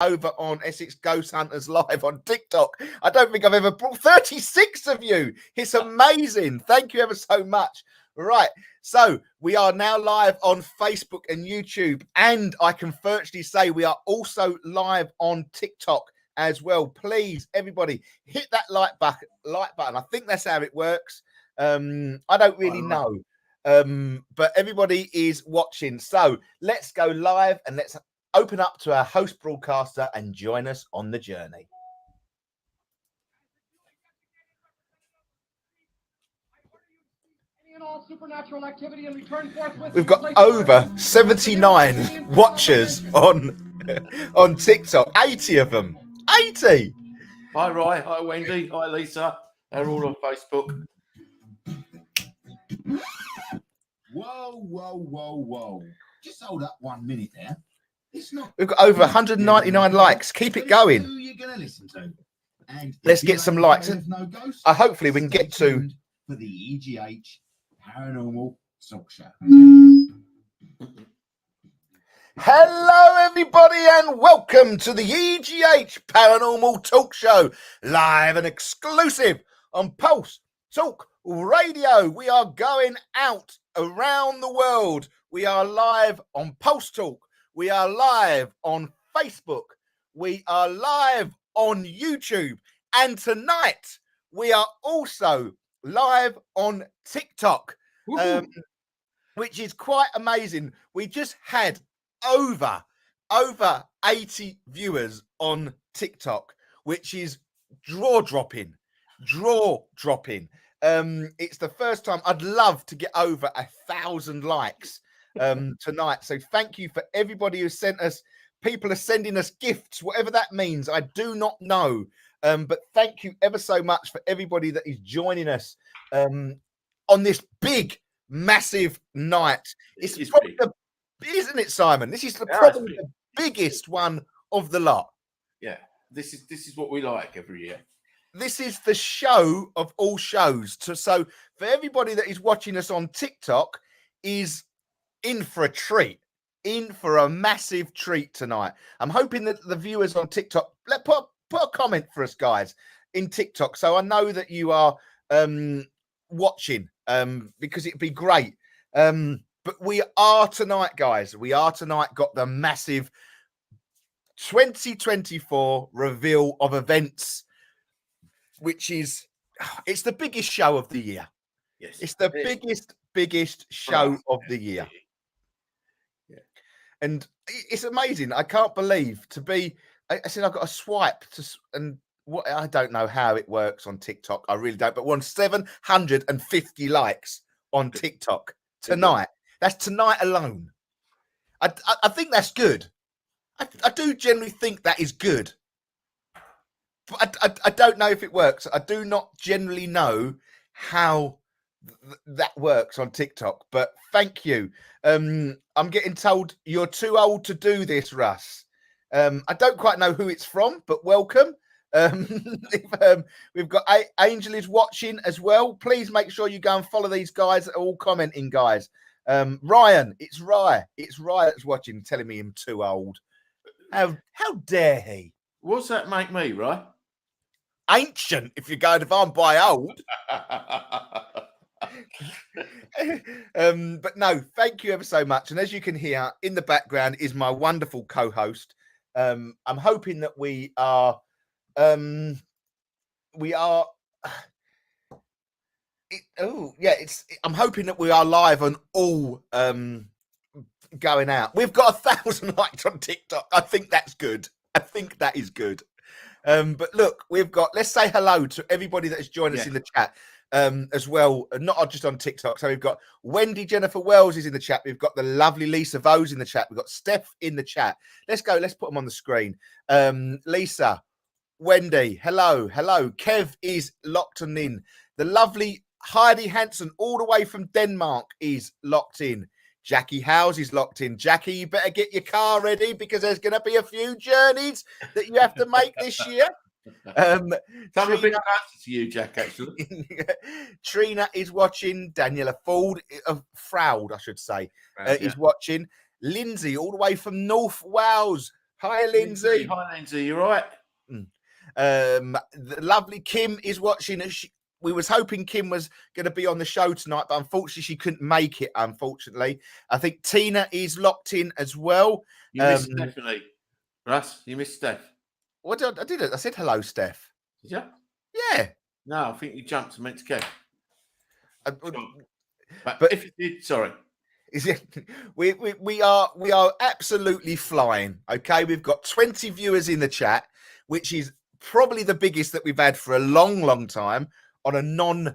over on Essex Ghost Hunters Live on TikTok. I don't think I've ever brought 36 of you. It's amazing. Thank you ever so much. Right. So we are now live on Facebook and YouTube, and I can virtually say we are also live on TikTok as well. Please, everybody, hit that like button. I think that's how it works. I don't really know. But everybody is watching. So let's go live and let's open up to our host broadcaster and join us on the journey. Supernatural activity and return forthwith. We've got over 79 watchers on TikTok. 80 of them. 80. Hi, Roy. Hi, Wendy. Hi, Lisa. They're all on Facebook. Whoa. Just hold up 1 minute there. It's not. We've got over 199 likes. Keep it going. Who you're going to listen to. And let's get some likes. No ghosts, hopefully we can get to for the EGH Paranormal Talk Show. Hello, everybody, and welcome to the EGH Paranormal Talk Show, live and exclusive on Pulse Talk Radio. We are going out around the world. We are live on Pulse Talk. We are live on Facebook. We are live on YouTube. And tonight, we are also live on TikTok, which is quite amazing. We just had over 80 viewers on TikTok, which is jaw-dropping. It's the first time. I'd love to get over 1,000 likes tonight. So thank you for everybody who sent us. People are sending us gifts, whatever that means. I do not know. But thank you ever so much for everybody that is joining us on this big, massive night. It's probably isn't it, Simon? This is probably the biggest one of the lot. Yeah, this is what we like every year. This is the show of all shows. So for everybody that is watching us on TikTok is in for a treat, in for a massive treat tonight. I'm hoping that the viewers on TikTok, put a comment for us, guys, in TikTok, so I know that you are watching, because it'd be great. But we are tonight, guys. We are tonight got the massive 2024 reveal of events, which is it's the biggest show of the year. Yes, it's the biggest show of the year. Yeah, and it's amazing. I can't believe I said I've got a swipe and what I don't know how it works on TikTok. I really don't. But we're on 750 likes on TikTok tonight. That's tonight alone. I think that's good. I do generally think that is good. But I don't know if it works. I do not generally know how that works on TikTok. But thank you. I'm getting told you're too old to do this, Russ. I don't quite know who it's from, but welcome. We've got Angel is watching as well. Please make sure you go and follow these guys that are all commenting, guys. Ryan, it's Rye that's watching, telling me I'm too old. How dare he? What's that make me, right? Ancient, if I'm by old. But no, thank you ever so much. And as you can hear in the background is my wonderful co-host. I'm hoping that we are I'm hoping that we are live on all going out. We've got 1,000 likes on TikTok. I think that's good. I think that is good. But look, let's say hello to everybody that has joined us in the chat as well, not just on TikTok. So we've got Wendy Jennifer Wells is in the chat. We've got the lovely Lisa Vose in the chat. We've got Steph in the chat. Let's go. Let's put them on the screen. Lisa, Wendy, hello. Kev is locked on in. The lovely Heidi Hansen, all the way from Denmark, is locked in. Jackie Howes is locked in. Jackie, you better get your car ready because there's going to be a few journeys that you have to make this year. I'm a bit closer to you, Jack, actually. Trina is watching. Daniela Froud, I should say, is watching. Lindsay, all the way from North Wales. Hi, Lindsay. Hi, Lindsay. You right? The lovely Kim is watching. We was hoping Kim was going to be on the show tonight, but unfortunately she couldn't make it. Unfortunately, I think Tina is locked in as well. You missed Stephanie. Russ, you missed Steph. What did I did? I said hello, Steph. Did you? Yeah. No, I think you jumped and meant to go. But But if you did, sorry. We are absolutely flying. Okay, we've got 20 viewers in the chat, which is probably the biggest that we've had for a long time on a non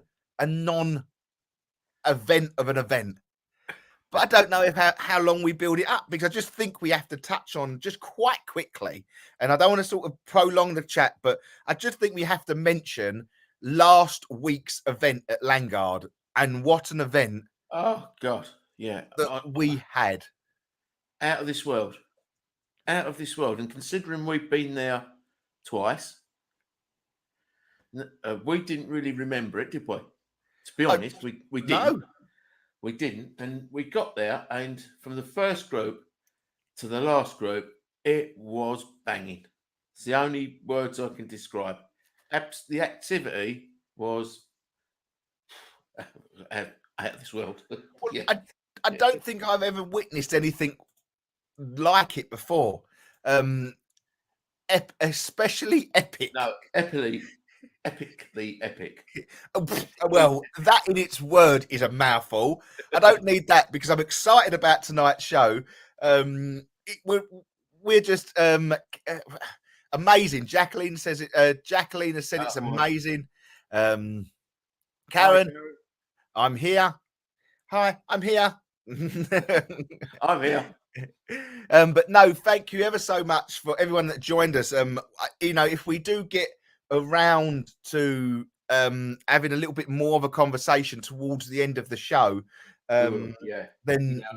event of an event. But I don't know how long we build it up, because I just think we have to touch on just quite quickly, and I don't want to sort of prolong the chat, but I just think we have to mention last week's event at Langard, and what an event. Oh God. Yeah, that we had. Out of this world. Out of this world. And considering we've been there twice, we didn't really remember it, did we? To be honest, we didn't. No. We didn't. And we got there, and from the first group to the last group, it was banging. It's the only words I can describe. The activity was out of this world. Well, yeah. I don't think I've ever witnessed anything like it before. Especially epic. No, epically epic. Well, that in its word is a mouthful. I don't need that, because I'm excited about tonight's show. We're just amazing. Jacqueline says it. Jacqueline has said it's amazing. Karen, I'm here. Hi, I'm here. I'm here. But no, thank you ever so much for everyone that joined us. If we do get around to having a little bit more of a conversation towards the end of the show, then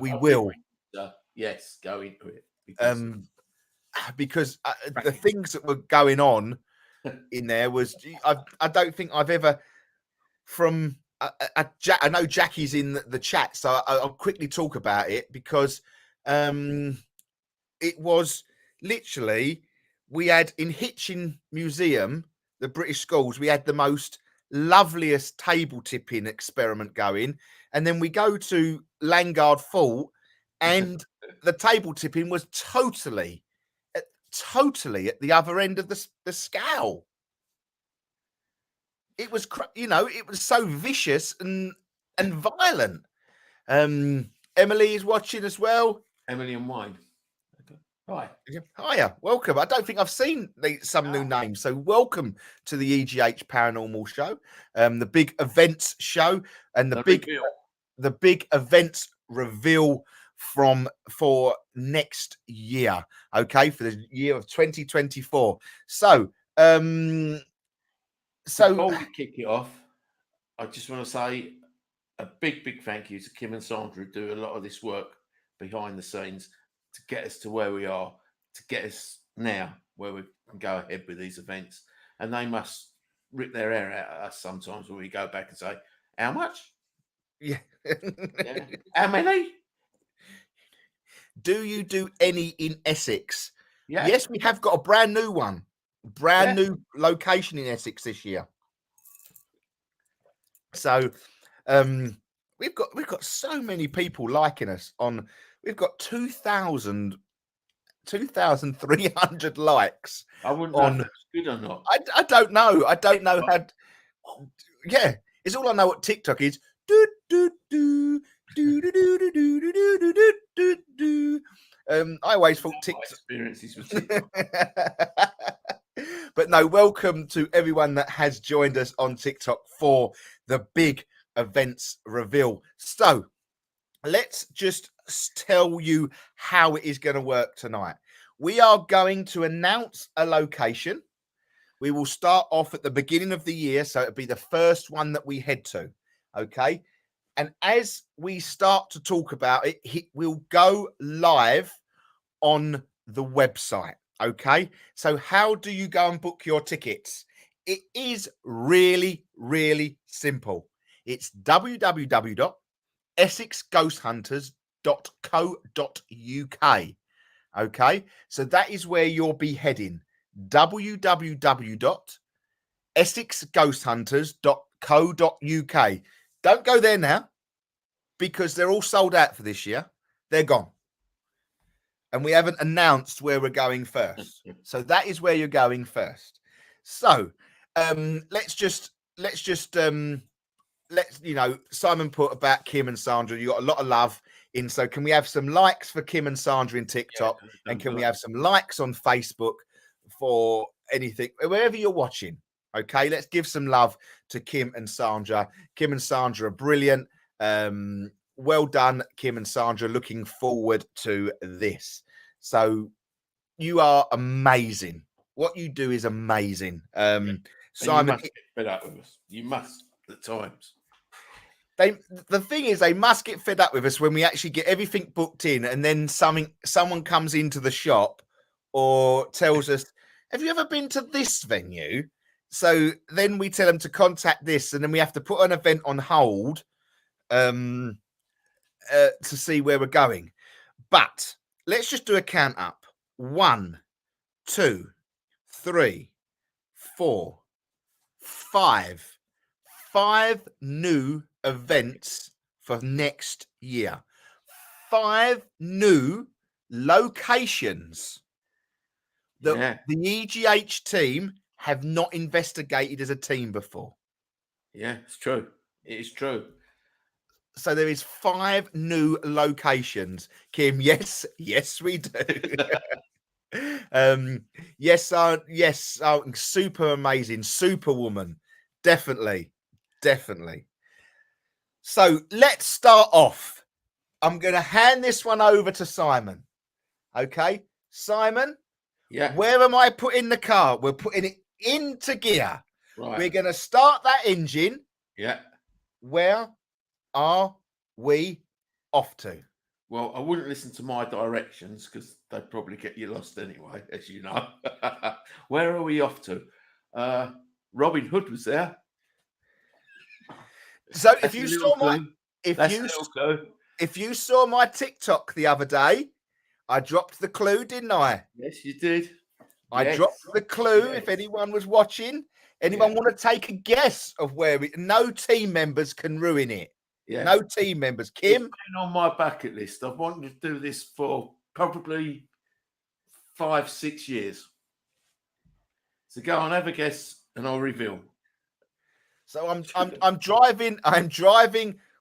we will. Yes, go into it. Because the things that were going on in there was, I don't think I've ever from. I know Jackie's in the chat, so I'll quickly talk about it, because it was literally, we had in Hitchin Museum, the British Schools, we had the most loveliest table tipping experiment going, and then we go to Langard Fort, and the table tipping was totally at the other end of the scale. It was, it was so vicious and violent. Emily is watching as well. Emily and Wine. Okay. Hi. Hiya. Welcome. I don't think I've seen some new names. So welcome to the EGH Paranormal Show, the big events show, and the big events reveal for next year. Okay, for the year of 2024. So, before we kick it off, I just want to say a big thank you to Kim and Sandra, who do a lot of this work behind the scenes to get us to where we are, to get us now where we can go ahead with these events. And they must rip their hair out at us sometimes when we go back and say, how much? Yeah. How many? Do you do any in Essex? Yeah. Yes, we have got a brand new one. New location in Essex this year. So we've got so many people liking us on. We've got 2,300 likes. I wouldn't know if that's good or not. I don't know. I don't know how. Yeah, it's all I know what TikTok is. Do do do do do do do do do do do do. I always thought TikTok experiences with TikTok. But no, welcome to everyone that has joined us on TikTok for the big events reveal. So let's just tell you how it is going to work tonight. We are going to announce a location. We will start off at the beginning of the year, so it'll be the first one that we head to. Okay. And as we start to talk about it, we'll go live on the website. Okay. So how do you go and book your tickets? It is really, really simple. It's www.essexghosthunters.co.uk. Okay, so that is where you'll be heading. www.essexghosthunters.co.uk. Don't go there now because they're all sold out for this year. They're gone. And we haven't announced where we're going first. So that is where you're going first. So let's Simon put about Kim and Sandra. You got a lot of love in. So can we have some likes for Kim and Sandra in TikTok? And can we have some likes on Facebook for anything, wherever you're watching? Okay, let's give some love to Kim and Sandra. Kim and Sandra are brilliant. Well done, Kim and Sandra. Looking forward to this. So you are amazing. What you do is amazing. Simon, you must get fed up with us. You must at times. The thing is, they must get fed up with us when we actually get everything booked in, and then someone comes into the shop or tells us, "Have you ever been to this venue?" So then we tell them to contact this, and then we have to put an event on hold to see where we're going. But let's just do a count up. 1, 2, 3, 4, 5. 5 new events for next year. 5 new locations that the EGH team have not investigated as a team before. Yeah, it's true. It is true. So there is 5 new locations. Kim, yes, we do. Yes, super amazing, Superwoman, definitely. So let's start off. I'm going to hand this one over to Simon. Okay, Simon. Yeah. Where am I putting the car? We're putting it into gear. Right. We're going to start that engine. Yeah. Where are we off to? Well, I wouldn't listen to my directions because they'd probably get you lost anyway, as you know. Where are we off to? Robin Hood was there. So That's if you saw my TikTok the other day, I dropped the clue, didn't I? Yes, you did. I dropped the clue. If anyone was watching, anyone want to take a guess of where we? No team members can ruin it. Yeah. No team members. Kim, it's been on my bucket list. I've wanted to do this for probably 5-6 years. So go on, have a guess, and I'll reveal. So I'm driving.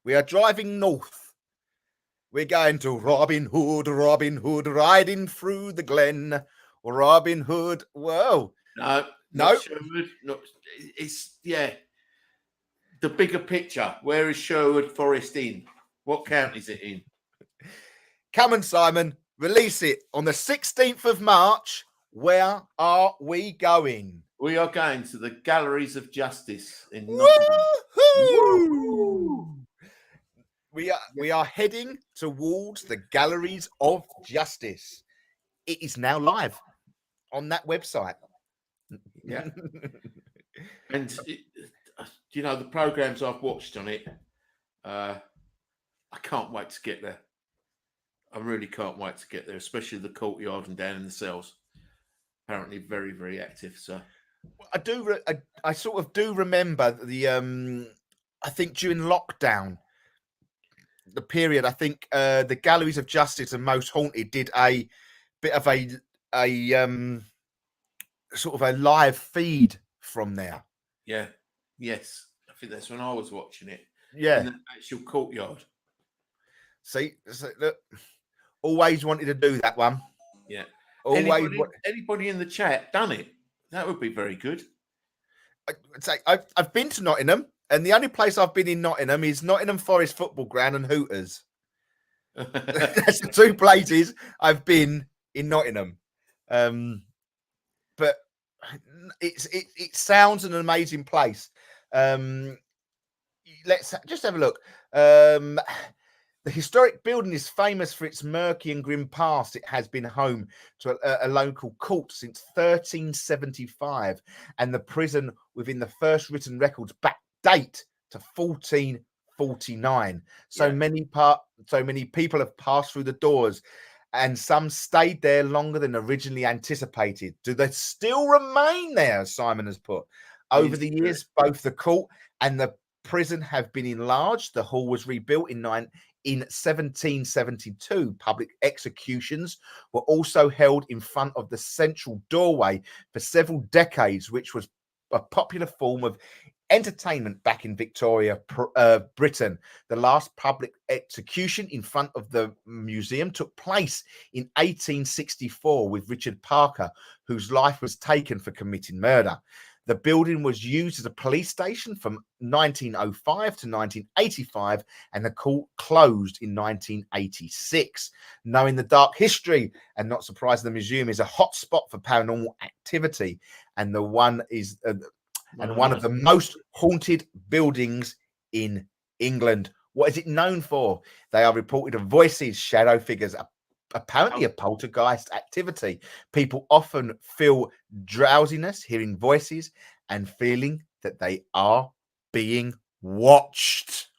We are driving north. We're going to Robin Hood, riding through the glen. Robin Hood. Whoa. No. Sherwood. No, it's the bigger picture. Where is Sherwood Forest Inn? What county is it in? Come on, Simon. Release it on the 16th of March. Where are we going? We are going to the Galleries of Justice in Woo-hoo! We are heading towards the Galleries of Justice. It is now live on that website. Yeah. And the programs I've watched on it, I can't wait to get there. I really can't wait to get there, especially the courtyard and down in the cells. Apparently very, very active. So I sort of do remember the I think during lockdown, the period, I think the Galleries of Justice and Most Haunted did a bit of a sort of a live feed from there. Yeah. Yes. I think that's when I was watching it. Yeah. In the actual courtyard. See, look, always wanted to do that one. Yeah. Always. Anybody in the chat done it? That would be very good. I've been to Nottingham, and the only place I've been in Nottingham is Nottingham Forest Football Ground and Hooters. That's the 2 places I've been in Nottingham. But it sounds an amazing place. Let's just have a look. The historic building is famous for its murky and grim past. It has been home to a local court since 1375, and the prison within the first written records back date to 1449. So many people have passed through the doors, and some stayed there longer than originally anticipated. Do they still remain there? Simon has put. Over the years, both the court and the prison have been enlarged. The hall was rebuilt in 1772. Public executions were also held in front of the central doorway for several decades, which was a popular form of entertainment back in Victoria, Britain. The last public execution in front of the museum took place in 1864 with Richard Parker, whose life was taken for committing murder. The building was used as a police station from 1905 to 1985, and the court closed in 1986. Knowing the dark history, and not surprising, the museum is a hot spot for paranormal activity, and the one is one of the most haunted buildings in England. What is it known for? They are reported of voices, shadow figures, apparently a poltergeist activity. People often feel drowsiness, hearing voices, and feeling that they are being watched.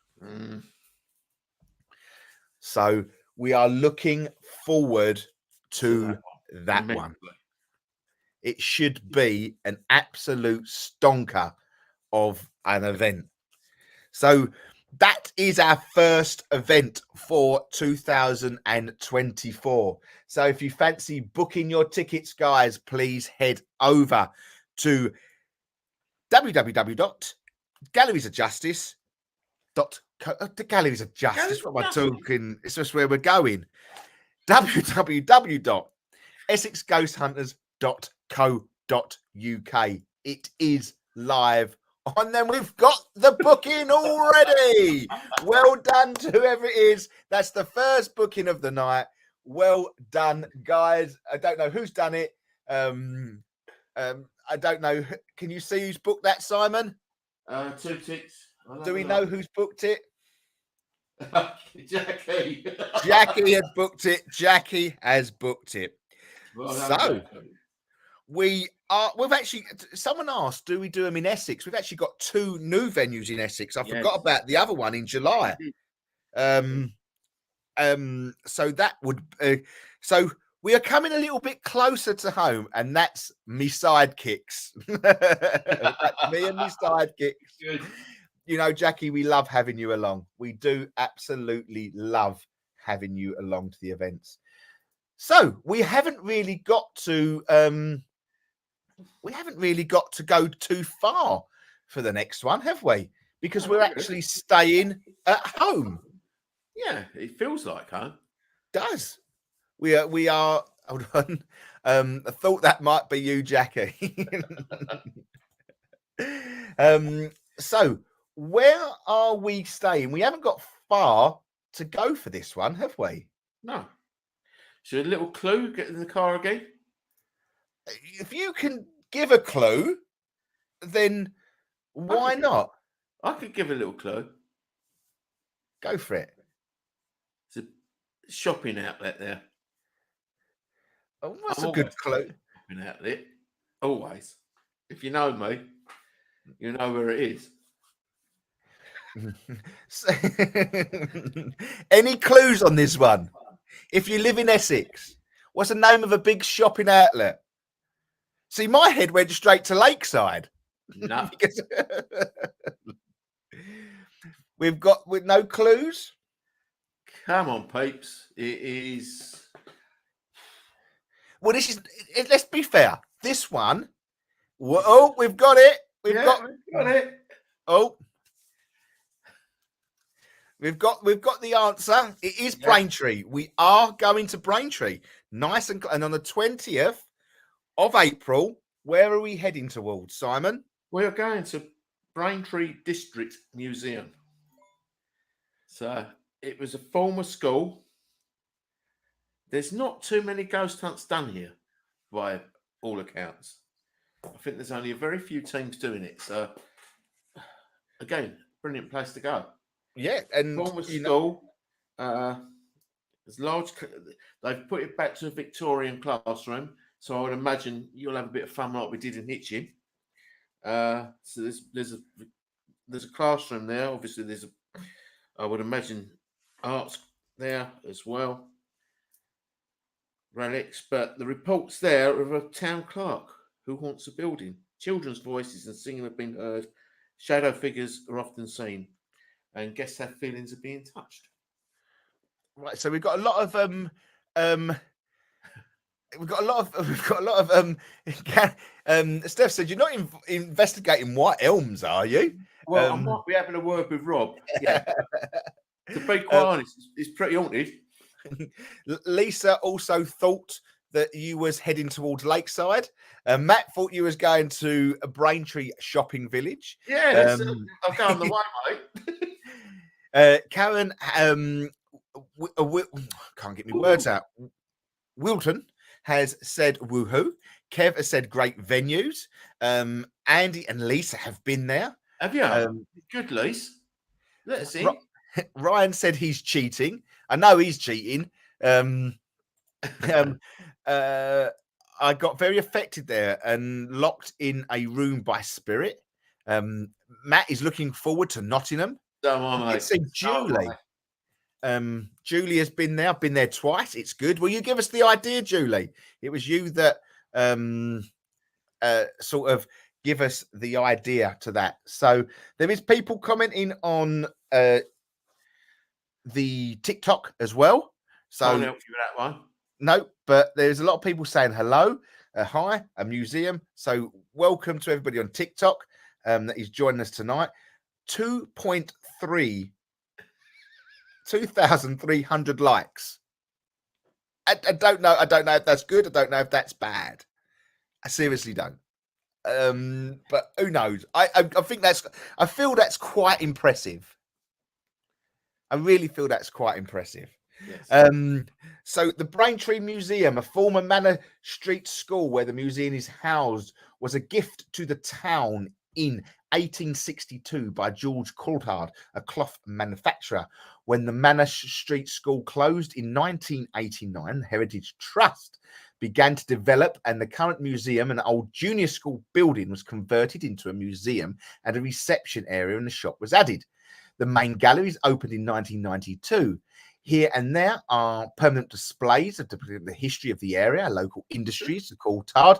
So we are looking forward to that one. It should be an absolute stonker of an event. So that is our first event for 2024. So if you fancy booking your tickets, guys, please head over to www.galleriesofjustice.co. The Galleries of Justice. What am I talking? It's just where we're going. www.essexghosthunters.co.uk. It is live. And then we've got the booking already. Well done to whoever it is. That's the first booking of the night. Well done, guys. I don't know who's done it. I don't know. Can you see who's booked that, Simon? 2 ticks. Do we know who's booked it? Jackie. Jackie had booked it. Jackie has booked it. Well, So we've actually, someone asked, do we do them in Essex? We've actually got 2 new venues in Essex. I forgot about the other one in July. So that would, so we are coming a little bit closer to home, and that's me sidekicks. That's me and me sidekicks. Good. You know, Jackie, we love having you along. We do absolutely love having you along to the events. So we haven't really got to go too far for the next one, have we? Because we're actually staying at home. Yeah, it feels like home. Does. We are hold on. I thought that might be you, Jackie. So where are we staying? We haven't got far to go for this one, have we? No. Should a little clue get in the car again? If you can give a clue, then why not? I could give a little clue. Go for it. It's a shopping outlet there. Oh, that's a good clue. Shopping outlet. Always. If you know me, you know where it is. Any clues on this one? If you live in Essex, what's the name of a big shopping outlet? See, my head went straight to Lakeside. No. We've got with no clues. Come on, peeps. It is. Well, this is. Let's be fair. This one. Oh, we've got it. We've got it. Oh. We've got the answer. It is Braintree. We are going to Braintree. Nice and on the 20th of April. Where are we heading towards, Simon? We're going to Braintree District Museum. So it was a former school. There's not too many ghost hunts done here, by all accounts. I think there's only a very few teams doing it. So again, brilliant place to go. Yeah, and former school. There's large. They've put it back to a Victorian classroom, so I would imagine you'll have a bit of fun like we did in Hitchin. So there's a classroom there. Obviously, I would imagine arts there as well. relics, but the reports there are of a town clerk who haunts the building. Children's voices and singing have been heard. Shadow figures are often seen, and guests have feelings of being touched. Right, so we've got a lot of we've got a lot of Steph said you're not investigating White Elms, are you? Well, I might be having a word with Rob. Yeah. To be quite honest, it's pretty haunted. Lisa also thought that you was heading towards Lakeside. Matt thought you was going to a Braintree shopping village. Yeah, I'll go on the way, mate. Karen, can't get my words out. Wilton has said woohoo. Kev has said great venues. Andy and Lisa have been there. Have you? Good, Lise. Let us in. Ryan said he's cheating. I know he's cheating. I got very affected there and locked in a room by spirit. Matt is looking forward to Nottingham. Don't worry, mate. It's Julie. Julie has been there. I've been there twice. It's good. Will you give us the idea, Julie? It was you that sort of give us the idea to that. So there is people commenting on the TikTok as well. So I'll help you with that one. No, but there's a lot of people saying hello, hi, a museum. So welcome to everybody on TikTok that is joining us tonight. 2,300 likes. I don't know. I don't know if that's good. I don't know if that's bad. I seriously don't. But who knows? I think I feel that's quite impressive. I really feel that's quite impressive. Yes. So the Braintree Museum, a former Manor Street school where the museum is housed, was a gift to the town in 1862 by George Coulthard, a cloth manufacturer. When the Manor Street School closed in 1989, the Heritage Trust began to develop, and the current museum, an old junior school building, was converted into a museum, and a reception area and the shop was added. The main galleries opened in 1992. Here and there are permanent displays of the history of the area, local industries, the Coulthard.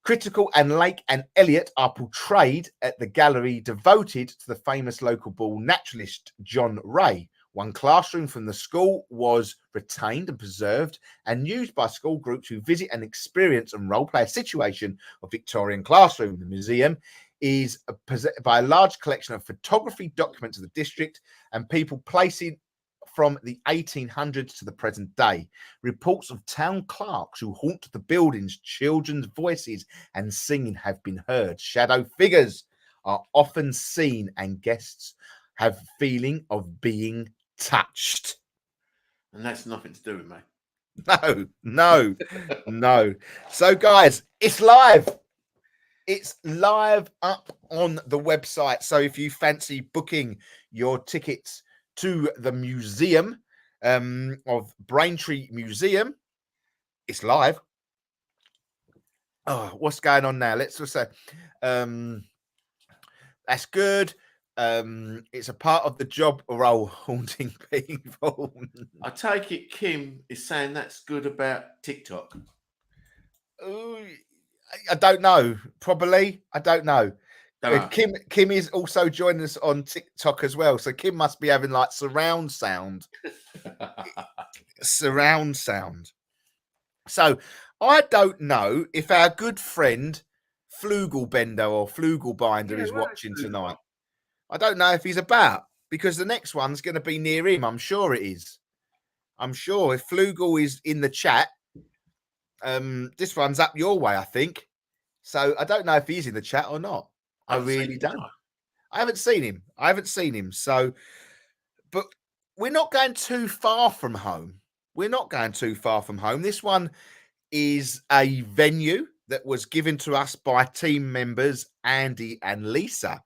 Critical and Lake and Elliot are portrayed at the gallery devoted to the famous local bull naturalist John Ray. One classroom from the school was retained and preserved and used by school groups who visit and experience and role-play a situation of Victorian classroom. The museum is by a large collection of photography documents of the district and people placing from the 1800s to the present day. Reports of town clerks who haunt the buildings, children's voices and singing have been heard. Shadow figures are often seen and guests have feeling of being touched. And that's nothing to do with me. No. So guys, it's live. It's live up on the website. So if you fancy booking your tickets to the museum of Braintree Museum, it's live. Oh, what's going on now? Let's just say that's good. It's a part of the job role, haunting people. I take it Kim is saying that's good about TikTok. I don't know. Probably. I don't know. Don't know. Kim is also joining us on TikTok as well. So Kim must be having like surround sound. Surround sound. So I don't know if our good friend Flugelbender or Flugelbinder is watching tonight. I don't know if he's about, because the next one's going to be near him. I'm sure it is. I'm sure if Flugel is in the chat, this one's up your way, I think. So I don't know if he's in the chat or not. I really don't. I haven't seen him. So, but we're not going too far from home. This one is a venue that was given to us by team members Andy and Lisa,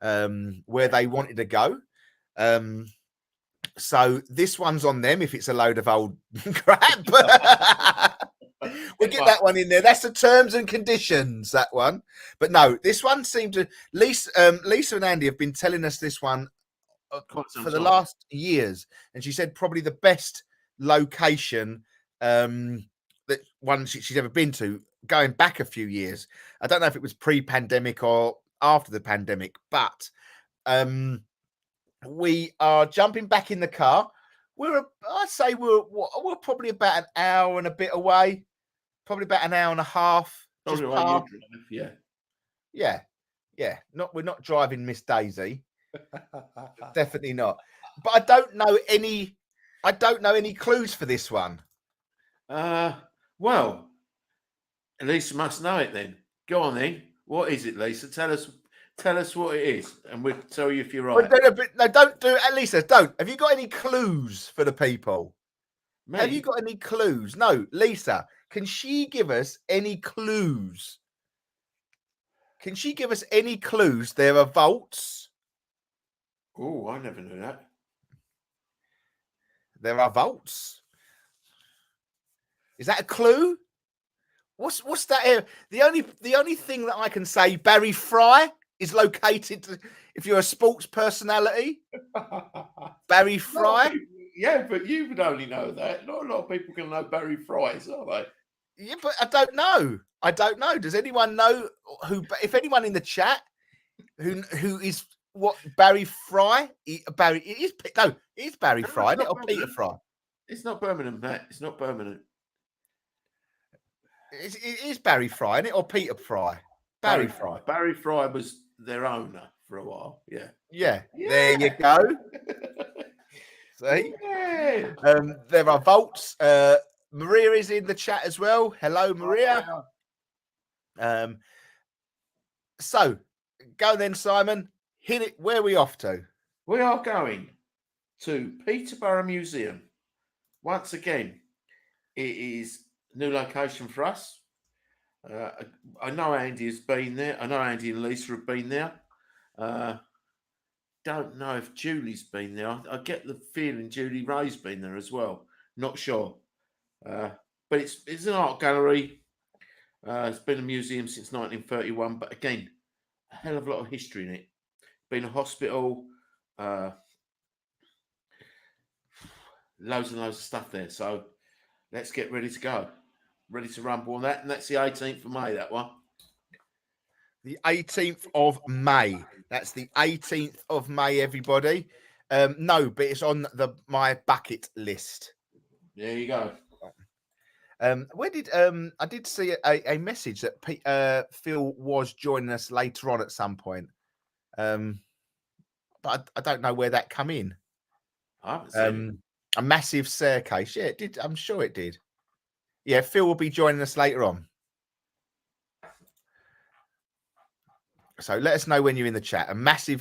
where they wanted to go. So this one's on them if it's a load of old crap. We'll get that one in there. That's the terms and conditions, that one. But no, this one seemed to... Lisa and Andy have been telling us this one for the last years. And she said probably the best location that one she's ever been to, going back a few years. I don't know if it was pre-pandemic or after the pandemic, but we are jumping back in the car. I'd say we're probably about an hour and a bit away, probably about an hour and a half. Probably Just the way you past. drive, Yeah. We're not driving Miss Daisy. Definitely not. But I don't know any clues for this one. Well, Lisa must know it then. Go on then. What is it, Lisa? Tell us what it is, and we'll tell you if you're right. No, don't do it. Lisa, don't. Have you got any clues for the people? Me? Have you got any clues? No, Lisa. Can she give us any clues? Can she give us any clues? There are vaults. Oh, I never knew that. There are vaults. Is that a clue? What's that here? The only thing that I can say, Barry Fry is located. If you're a sports personality, Barry Fry. Yeah, but you would only know that. Not a lot of people can know Barry Fry's, are they? Yeah, but I don't know. Does anyone know who? If anyone in the chat who is what Barry Fry? It is Barry Fry, isn't it, or Peter Fry? It's not Birmingham, Matt. It's not Birmingham. It is Barry Fry, isn't it, or Peter Fry? Barry Fry. Barry Fry was their owner for a while. Yeah. There you go. See? Yeah. There are vaults. Maria is in the chat as well. Hello, Maria. So go then, Simon. Hit it. Where are we off to? We are going to Peterborough Museum. Once again, it is a new location for us. I know Andy has been there. I know Andy and Lisa have been there. Don't know if Julie's been there. I get the feeling Julie Ray's been there as well. Not sure. But it's an art gallery. It's been a museum since 1931. But again, a hell of a lot of history in it. Been a hospital. Loads and loads of stuff there. So let's get ready to go. Ready to rumble on that. And that's the 18th of May, that one. The 18th of May. That's the 18th of May, everybody. No, but it's on my bucket list. There you go. Where did I did see a message that Phil was joining us later on at some point. But I don't know where that come in. I haven't seen it. A massive staircase. Yeah, it did. I'm sure it did. Yeah, Phil will be joining us later on. So let us know when you're in the chat. Amazing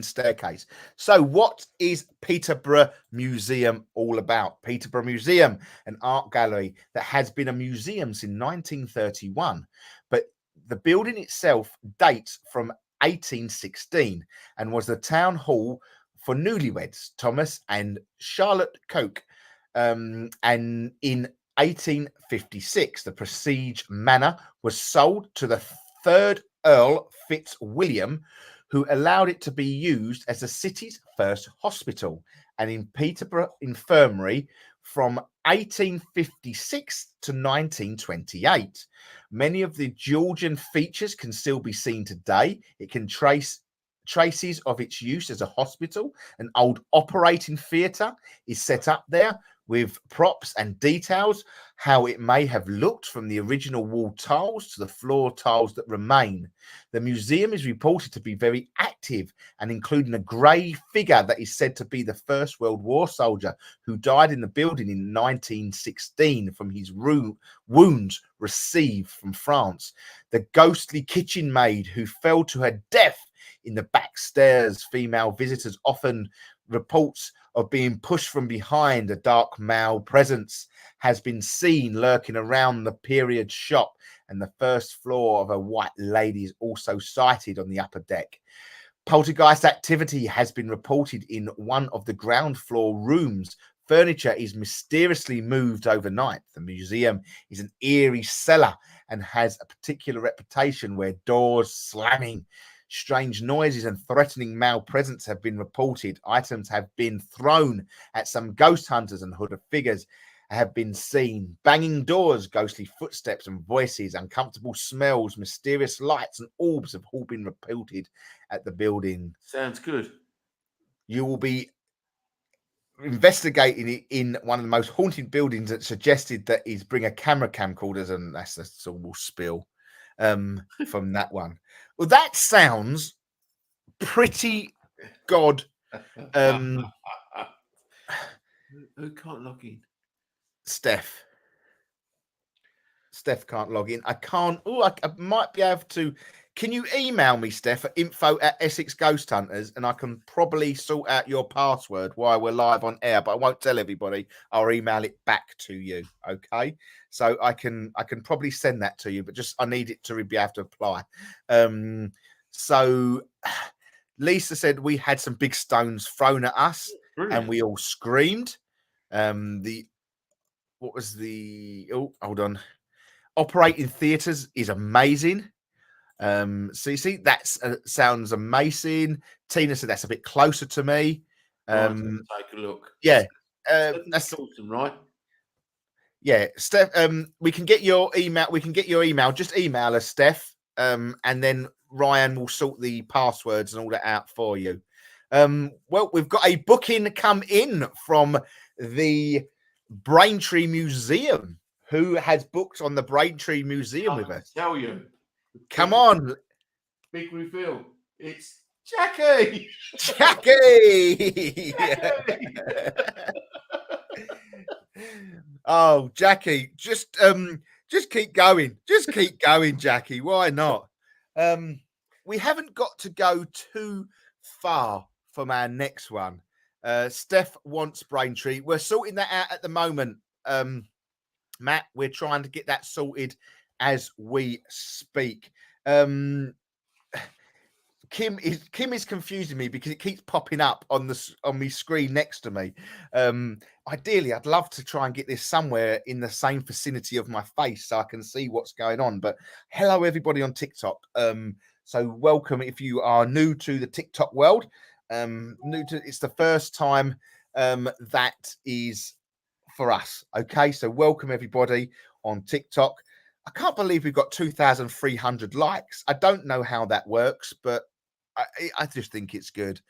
staircase. So what is Peterborough Museum all about? Peterborough Museum, an art gallery that has been a museum since 1931, but the building itself dates from 1816 and was the town hall for newlyweds, Thomas and Charlotte Coke. And in 1856, the Prestige Manor was sold to the third Earl Fitzwilliam, who allowed it to be used as the city's first hospital, and in Peterborough Infirmary from 1856 to 1928. Many of the Georgian features can still be seen today. It can traces of its use as a hospital. An old operating theatre is set up there with props and details, how it may have looked from the original wall tiles to the floor tiles that remain. The museum is reported to be very active and including a grey figure that is said to be the First World War soldier who died in the building in 1916 from his wounds received from France. The ghostly kitchen maid who fell to her death in the back stairs. Female visitors often reports of being pushed from behind. A dark male presence has been seen lurking around the period shop, and the first floor of a white lady is also sighted on the upper deck. Poltergeist activity has been reported in one of the ground floor rooms. Furniture is mysteriously moved overnight. The museum is an eerie cellar and has a particular reputation where doors slamming, strange noises and threatening male presence have been reported. Items have been thrown at some ghost hunters and hooded figures have been seen. Banging doors, ghostly footsteps and voices, uncomfortable smells, mysterious lights and orbs have all been reported at the building. Sounds good. You will be investigating it in one of the most haunted buildings that suggested that he's bring a camcorders, and that's the sort of spill from that one. Well, that sounds pretty god. Who can't log in? Steph can't log in. I can't. Oh, I might be able to. Can you email me, Steph, at info@Essex Ghost Hunters, and I can probably sort out your password while we're live on air, but I won't tell everybody. I'll email it back to you. Okay. So I can probably send that to you, but just I need it to be able to apply. So Lisa said we had some big stones thrown at us. Brilliant. And we all screamed. What was the? Oh, hold on. Operating theatres is amazing. So you see, that sounds amazing. Tina said that's a bit closer to me. Right, take a look. Yeah, That's awesome, right? Yeah, Steph. We can get your email. Just email us, Steph. And then Ryan will sort the passwords and all that out for you. Well, we've got a booking come in from the Braintree Museum. Who has booked on the Braintree Museum with us? Tell you. Come on. Big reveal. It's Jackie. Jackie. Oh, Jackie, just keep going. Just keep going, Jackie. Why not? We haven't got to go too far from our next one. Steph wants Braintree. We're sorting that out at the moment. Matt, we're trying to get that sorted as we speak. Kim is confusing me because it keeps popping up on my screen next to me. Ideally, I'd love to try and get this somewhere in the same vicinity of my face so I can see what's going on. But hello, everybody on TikTok. So welcome if you are new to the TikTok world. It's the first time that is for us. Okay, so welcome everybody on TikTok. I can't believe we've got 2,300 likes. I don't know how that works, but I just think it's good.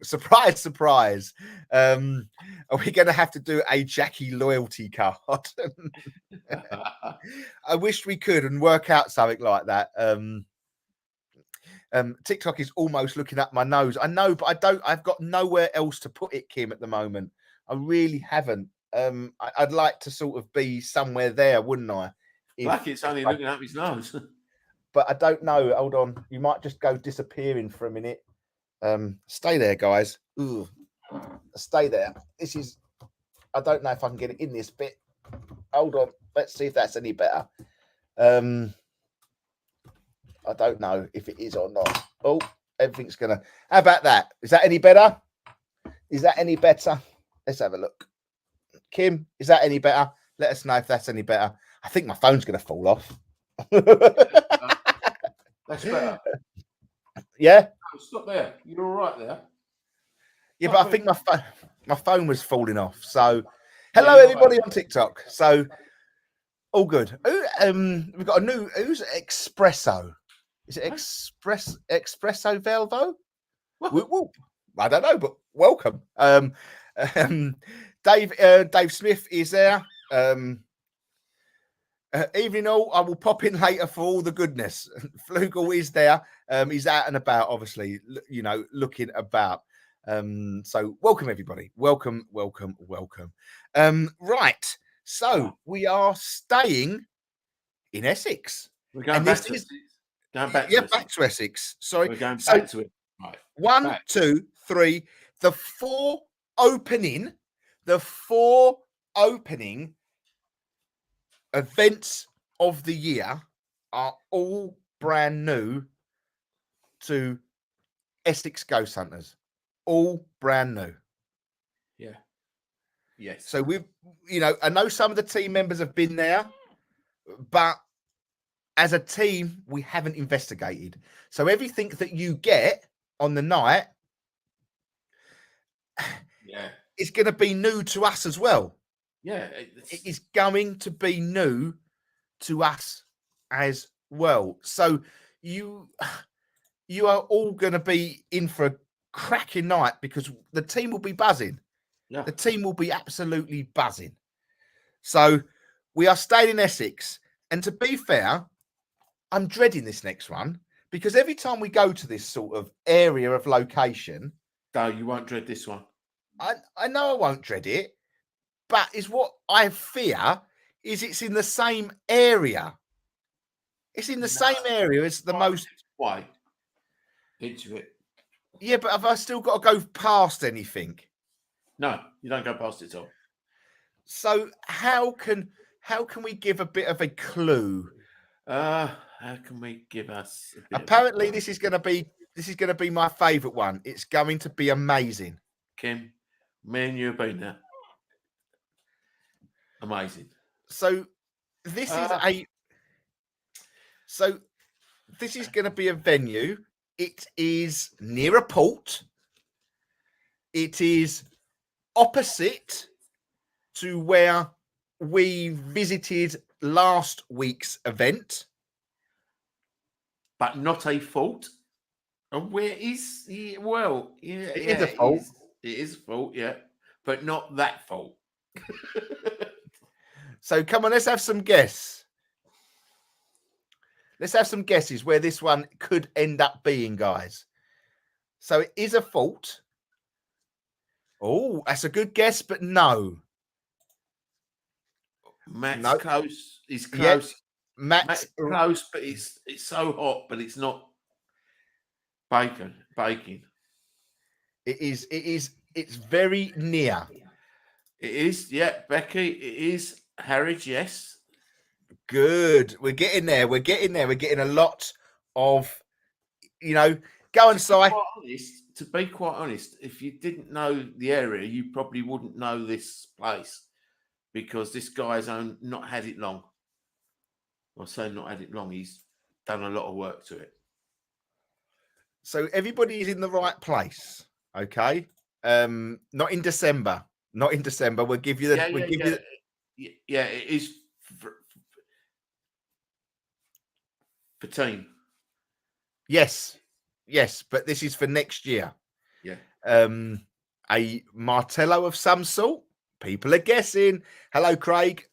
Surprise, surprise. Are we going to have to do a Jackie loyalty card? I wish we could and work out something like that. TikTok is almost looking up my nose. I know, but I've got nowhere else to put it, Kim, at the moment. I really haven't. I'd like to sort of be somewhere there, wouldn't I? Like it's only looking up his nose. But I don't know. Hold on. You might just go disappearing for a minute. Stay there, guys. Ooh. Stay there. I don't know if I can get it in this bit. Hold on. Let's see if that's any better. I don't know if it is or not. Oh, everything's gonna. How about that? Is that any better? Is that any better? Let's have a look. Kim, is that any better? Let us know if that's any better. I think my phone's gonna fall off. That's better. Yeah. Oh, stop there. You're all right there. Yeah, but I think my phone was falling off. So, hello everybody on TikTok. So, all good. We've got a new. Who's Espresso? Is it Espresso Velvo? Whoop, whoop. I don't know, but welcome. Dave Smith is there. Evening all. I will pop in later for all the goodness. Flugel is there. He's out and about, obviously, looking about. So welcome everybody. Welcome. Right. So we are staying in Essex. We're going back to Essex. Back to Essex. Sorry. We're going back to it. Right. 1, 2, 3. The four opening events of the year are all brand new to Essex Ghost Hunters. All brand new. Yeah. Yes. So I know some of the team members have been there, but as a team, we haven't investigated. So everything that you get on the night, yeah, is going to be new to us as well. Yeah, It is going to be new to us as well. So you are all going to be in for a cracking night because the team will be buzzing. yeah. The team will be absolutely buzzing. So we are staying in Essex. And to be fair, I'm dreading this next one because every time we go to this sort of area of location, No, you won't dread this one. I know I won't dread it, but is what I fear is it's in the same area. It's in the same area as the most. Why? Into it. Yeah, but have I still got to go past anything? No, you don't go past it at all. So how can we give a bit of a clue? How can we give us? A bit Apparently, of this is going to be my favourite one. It's going to be amazing. Kim, me and you have been there. Amazing. So this is going to be a venue. It is near a port. It is opposite to where we visited last week's event. But not a fault. And where is well? Yeah, It is a fault. It is a fault, yeah, but not that fault. So come on, let's have some guess. Let's have some guesses where this one could end up being, guys. So it is a fault. Oh, that's a good guess, but no. Matt's No. close. He's Yeah, close. Matt's close, but it's so hot, but it's not baking. It's very near. It is, yeah, Becky. It is Harwich, yes. Good. We're getting there. We're getting a lot of, go and Si. To be quite honest, if you didn't know the area, you probably wouldn't know this place because this guy's not had it long. I'll say not had it long. He's done a lot of work to it. So everybody is in the right place. Okay. Not in December. Not in December. We'll give you the. Yeah, it is for team. Yes, but this is for next year. Yeah. A Martello of some sort. People are guessing. Hello, Craig.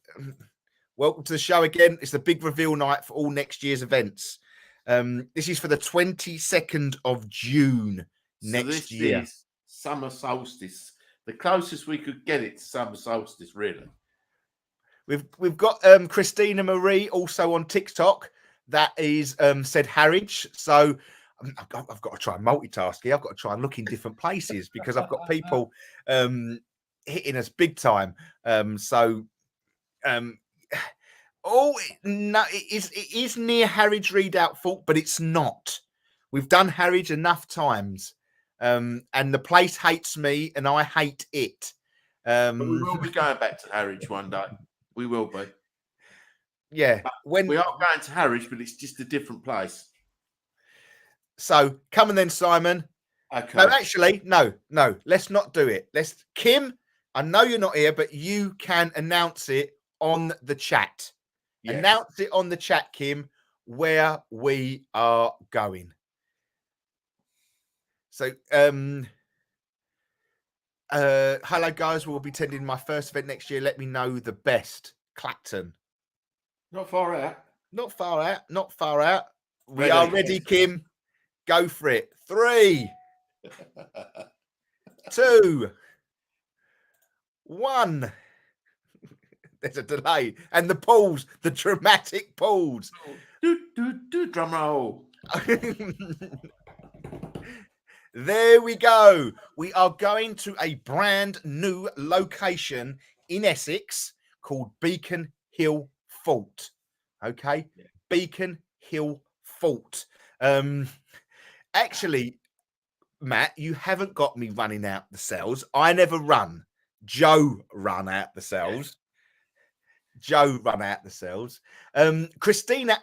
Welcome to the show again. It's the big reveal night for all next year's events. This is for the 22nd of June next year. This is summer solstice. The closest we could get it to summer solstice, really. We've got Christina Marie also on TikTok. That is said Harwich. So I've got to try and multitask here. I've got to try and look in different places because I've got people hitting us big time. No, it is near Harwich Redoubt Fault, but it's not. We've done Harwich enough times, and the place hates me, and I hate it. But we will be going back to Harwich one day. We will be. Yeah, when we are going to Harwich, but it's just a different place. So come on then, Simon. Okay. No, actually, no. Let's not do it. Kim, I know you're not here, but you can announce it on the chat. Yes. Announce it on the chat, Kim, where we are going. So, hello guys. We'll be attending my first event next year. Let me know the best. Clacton. Not far out. Not far out. We are ready, Kim. Go for it. 3, 2, 1. There's a delay. And the pause, the dramatic pause. Drum roll. There we go. We are going to a brand new location in Essex called Beacon Hill Fault. Okay? Yeah. Beacon Hill Fault. Actually, Matt, you haven't got me running out the cells. I never run. Joe run out the cells. Joe run out the cells. Christina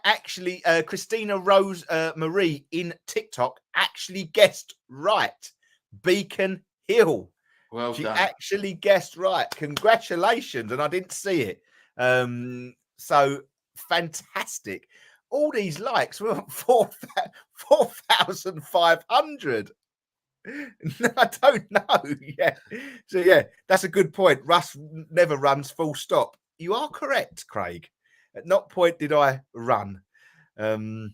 Rose Marie in TikTok actually guessed right. Beacon Hill. Well She done. actually guessed right. Congratulations. And I didn't see it. So fantastic. All these likes were 4,500. I don't know. Yeah. So, yeah, that's a good point. Russ never runs full stop. You are correct, Craig. At no point did I run. Brilliant.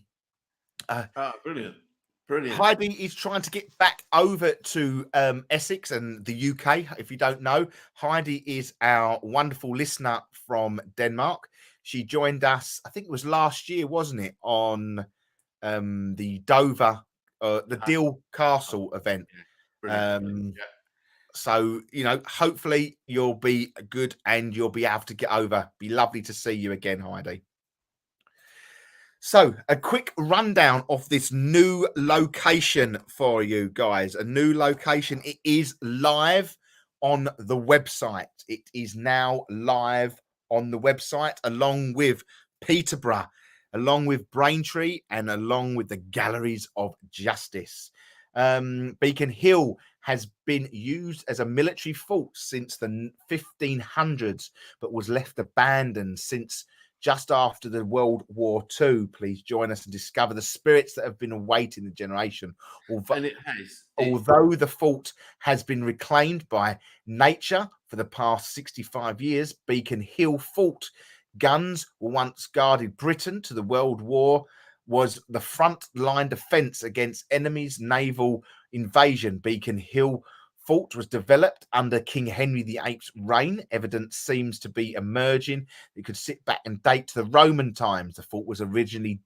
Brilliant. Heidi is trying to get back over to Essex and the UK. If you don't know, Heidi is our wonderful listener from Denmark. She joined us, I think it was last year, wasn't it, on the Dover, the Dill Castle event. Brilliant. Yeah. So, hopefully you'll be good and you'll be able to get over. Be lovely to see you again, Heidi. So, a quick rundown of this new location for you guys. A new location. It is live on the website. It is now live on the website, along with Peterborough, along with Braintree, and along with the Galleries of Justice. Beacon Hill has been used as a military fort since the 1500s, but was left abandoned since just after the World War II. Please join us and discover the spirits that have been awaiting the generation. And it has. Although the fort has been reclaimed by nature for the past 65 years, Beacon Hill Fort guns were once guarded Britain to the World War, was the front line defense against enemies' naval invasion. Beacon Hill Fort was developed under King Henry VIII's reign. Evidence seems to be emerging. It could sit back and date to the Roman times. The fort was finally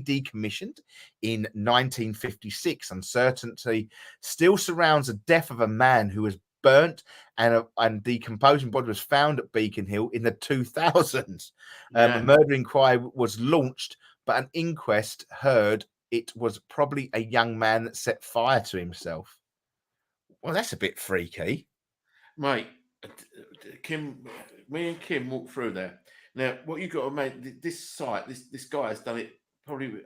decommissioned in 1956. Uncertainty still surrounds the death of a man who was burnt and decomposing body was found at Beacon Hill in the 2000s. A murder inquiry was launched, but an inquest heard it was probably a young man that set fire to himself. Well, that's a bit freaky. Mate, Kim, me and Kim walked through there. Now, what you've got to make, this site, this guy has done it probably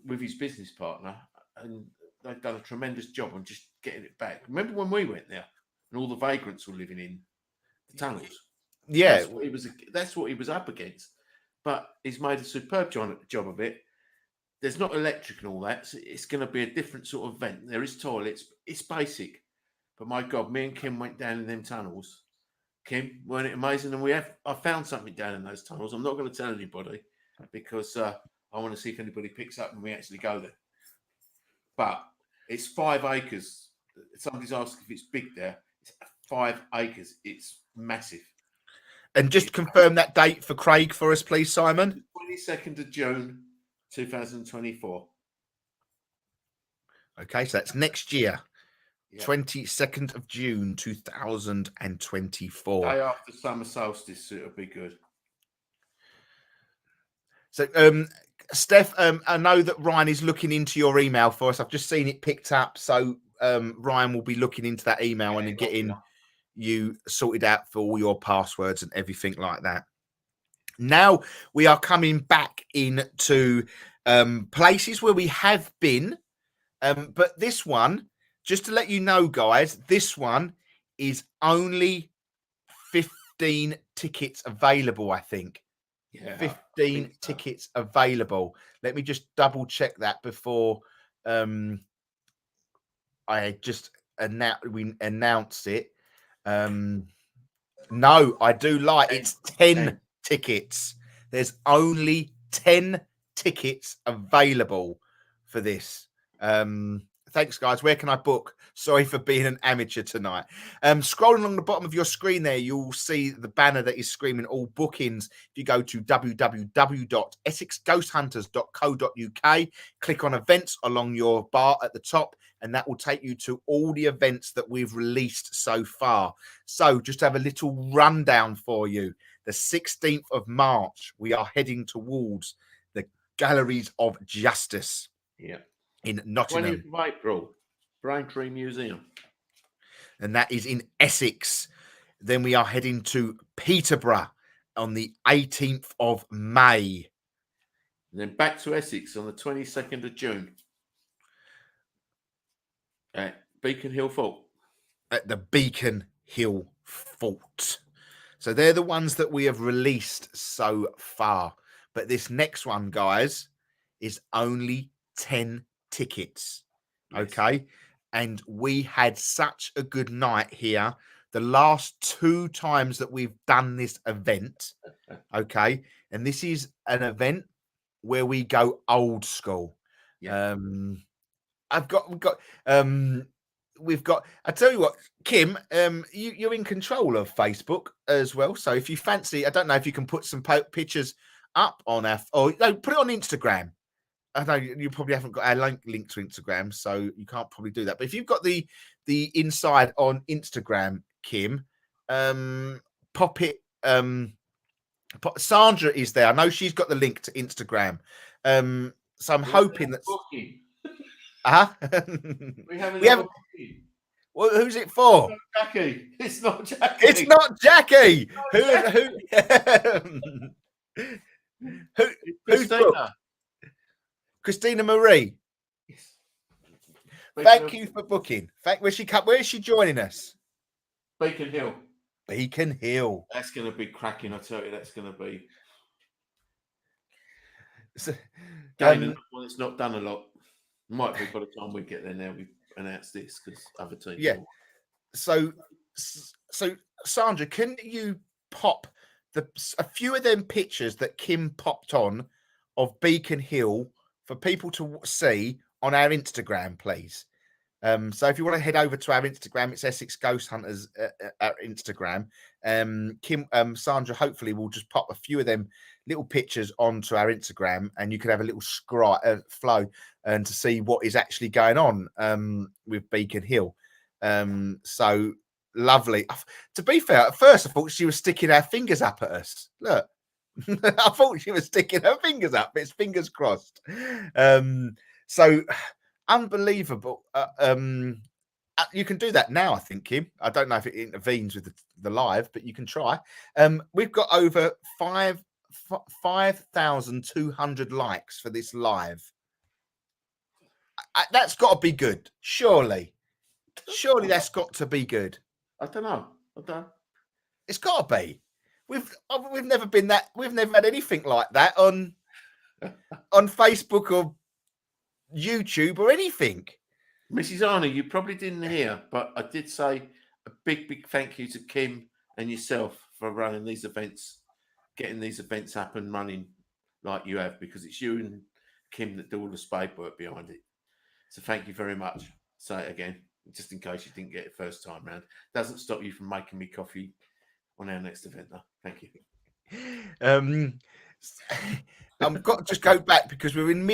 with his business partner, and they've done a tremendous job on just getting it back. Remember when we went there and all the vagrants were living in the tunnels? Yeah. That's what he was up against. But he's made a superb job of it. There's not electric and all that. So it's going to be a different sort of vent. There is toilets. It's basic. But my God, me and Kim went down in them tunnels. Kim, weren't it amazing? And I found something down in those tunnels. I'm not going to tell anybody because I want to see if anybody picks up when we actually go there. But it's 5 acres. Somebody's asked if it's big there. It's 5 acres. It's massive. And just confirm that date for Craig for us, please, Simon. 22nd of June, 2024. Okay, so that's next year. Yeah. 22nd of June, 2024. Day after summer solstice, so it'll be good. So, Steph, I know that Ryan is looking into your email for us. I've just seen it picked up. So, Ryan will be looking into that email and getting you sorted out for all your passwords and everything like that. Now we are coming back into places where we have been. But this one, just to let you know, guys, this one is only 15 tickets available, I think. Yeah, 15 tickets available. Let me just double check that before I just announced it. No, I do lie. It's 10 tickets. There's only 10 tickets available for this. Thanks, guys. Where can I book? Sorry for being an amateur tonight. Scrolling along the bottom of your screen there, you'll see the banner that is screaming all bookings. If you go to www.essexghosthunters.co.uk, click on events along your bar at the top, and that will take you to all the events that we've released so far. So just to have a little rundown for you. The 16th of March, we are heading towards the Galleries of Justice. Yeah. In Nottingham. 20th of April, Braintree Museum. And that is in Essex. Then we are heading to Peterborough on the 18th of May. And then back to Essex on the 22nd of June. At Beacon Hill Fort. at the Beacon Hill Fort. So they're the ones that we have released so far. But this next one, guys, is only 10 tickets. Yes. Okay. And we had such a good night here. The last 2 times that we've done this event. Okay. And this is an event where we go old school. Yeah. We've got, I tell you what, Kim, you're in control of Facebook as well. So if you fancy, I don't know if you can put some pictures up on or no, put it on Instagram. I know you probably haven't got our link to Instagram, so you can't probably do that. But if you've got the inside on Instagram, Kim, pop it. Sandra is there. I know she's got the link to Instagram. So I'm hoping that. We have. Well, who's it for? Jackie. It's not Jackie. It's not Jackie. Who's booked? Christina Marie. Yes. Thank you for booking. Where is she joining us? Beacon Hill. Beacon Hill. That's going to be cracking. I tell you, that's going to be. Well, it's not done a lot. Might be by the time we get there. Now we've announced this because other teams. Yeah. So Sandra, can you pop a few of them pictures that Kim popped on of Beacon Hill for people to see on our Instagram, please? So if you want to head over to our Instagram, it's Essex Ghost Hunters our Instagram. Sandra hopefully will just pop a few of them little pictures onto our Instagram, and you can have a little flow and to see what is actually going on with Beacon Hill. So lovely. To be fair, at first I thought she was sticking her fingers up at us. Look. I thought she was sticking her fingers up. It's fingers crossed. So unbelievable. You can do that now, I think, Kim. I don't know if it intervenes with the live, but you can try. We've got over 5,200 likes for this live. That's got to be good, surely. Surely that's got to be good. I don't know. It's got to be. We've never been that. We've never had anything like that on Facebook or YouTube or anything. Mrs. Arnie, you probably didn't hear, but I did say a big thank you to Kim and yourself for running these events, getting these events up and running like you have, because it's you and Kim that do all the spade work behind it. So thank you very much. Say it again, just in case you didn't get it first time round. Doesn't stop you from making me coffee on our next event, though. Thank you. I've got to just go back because we're in.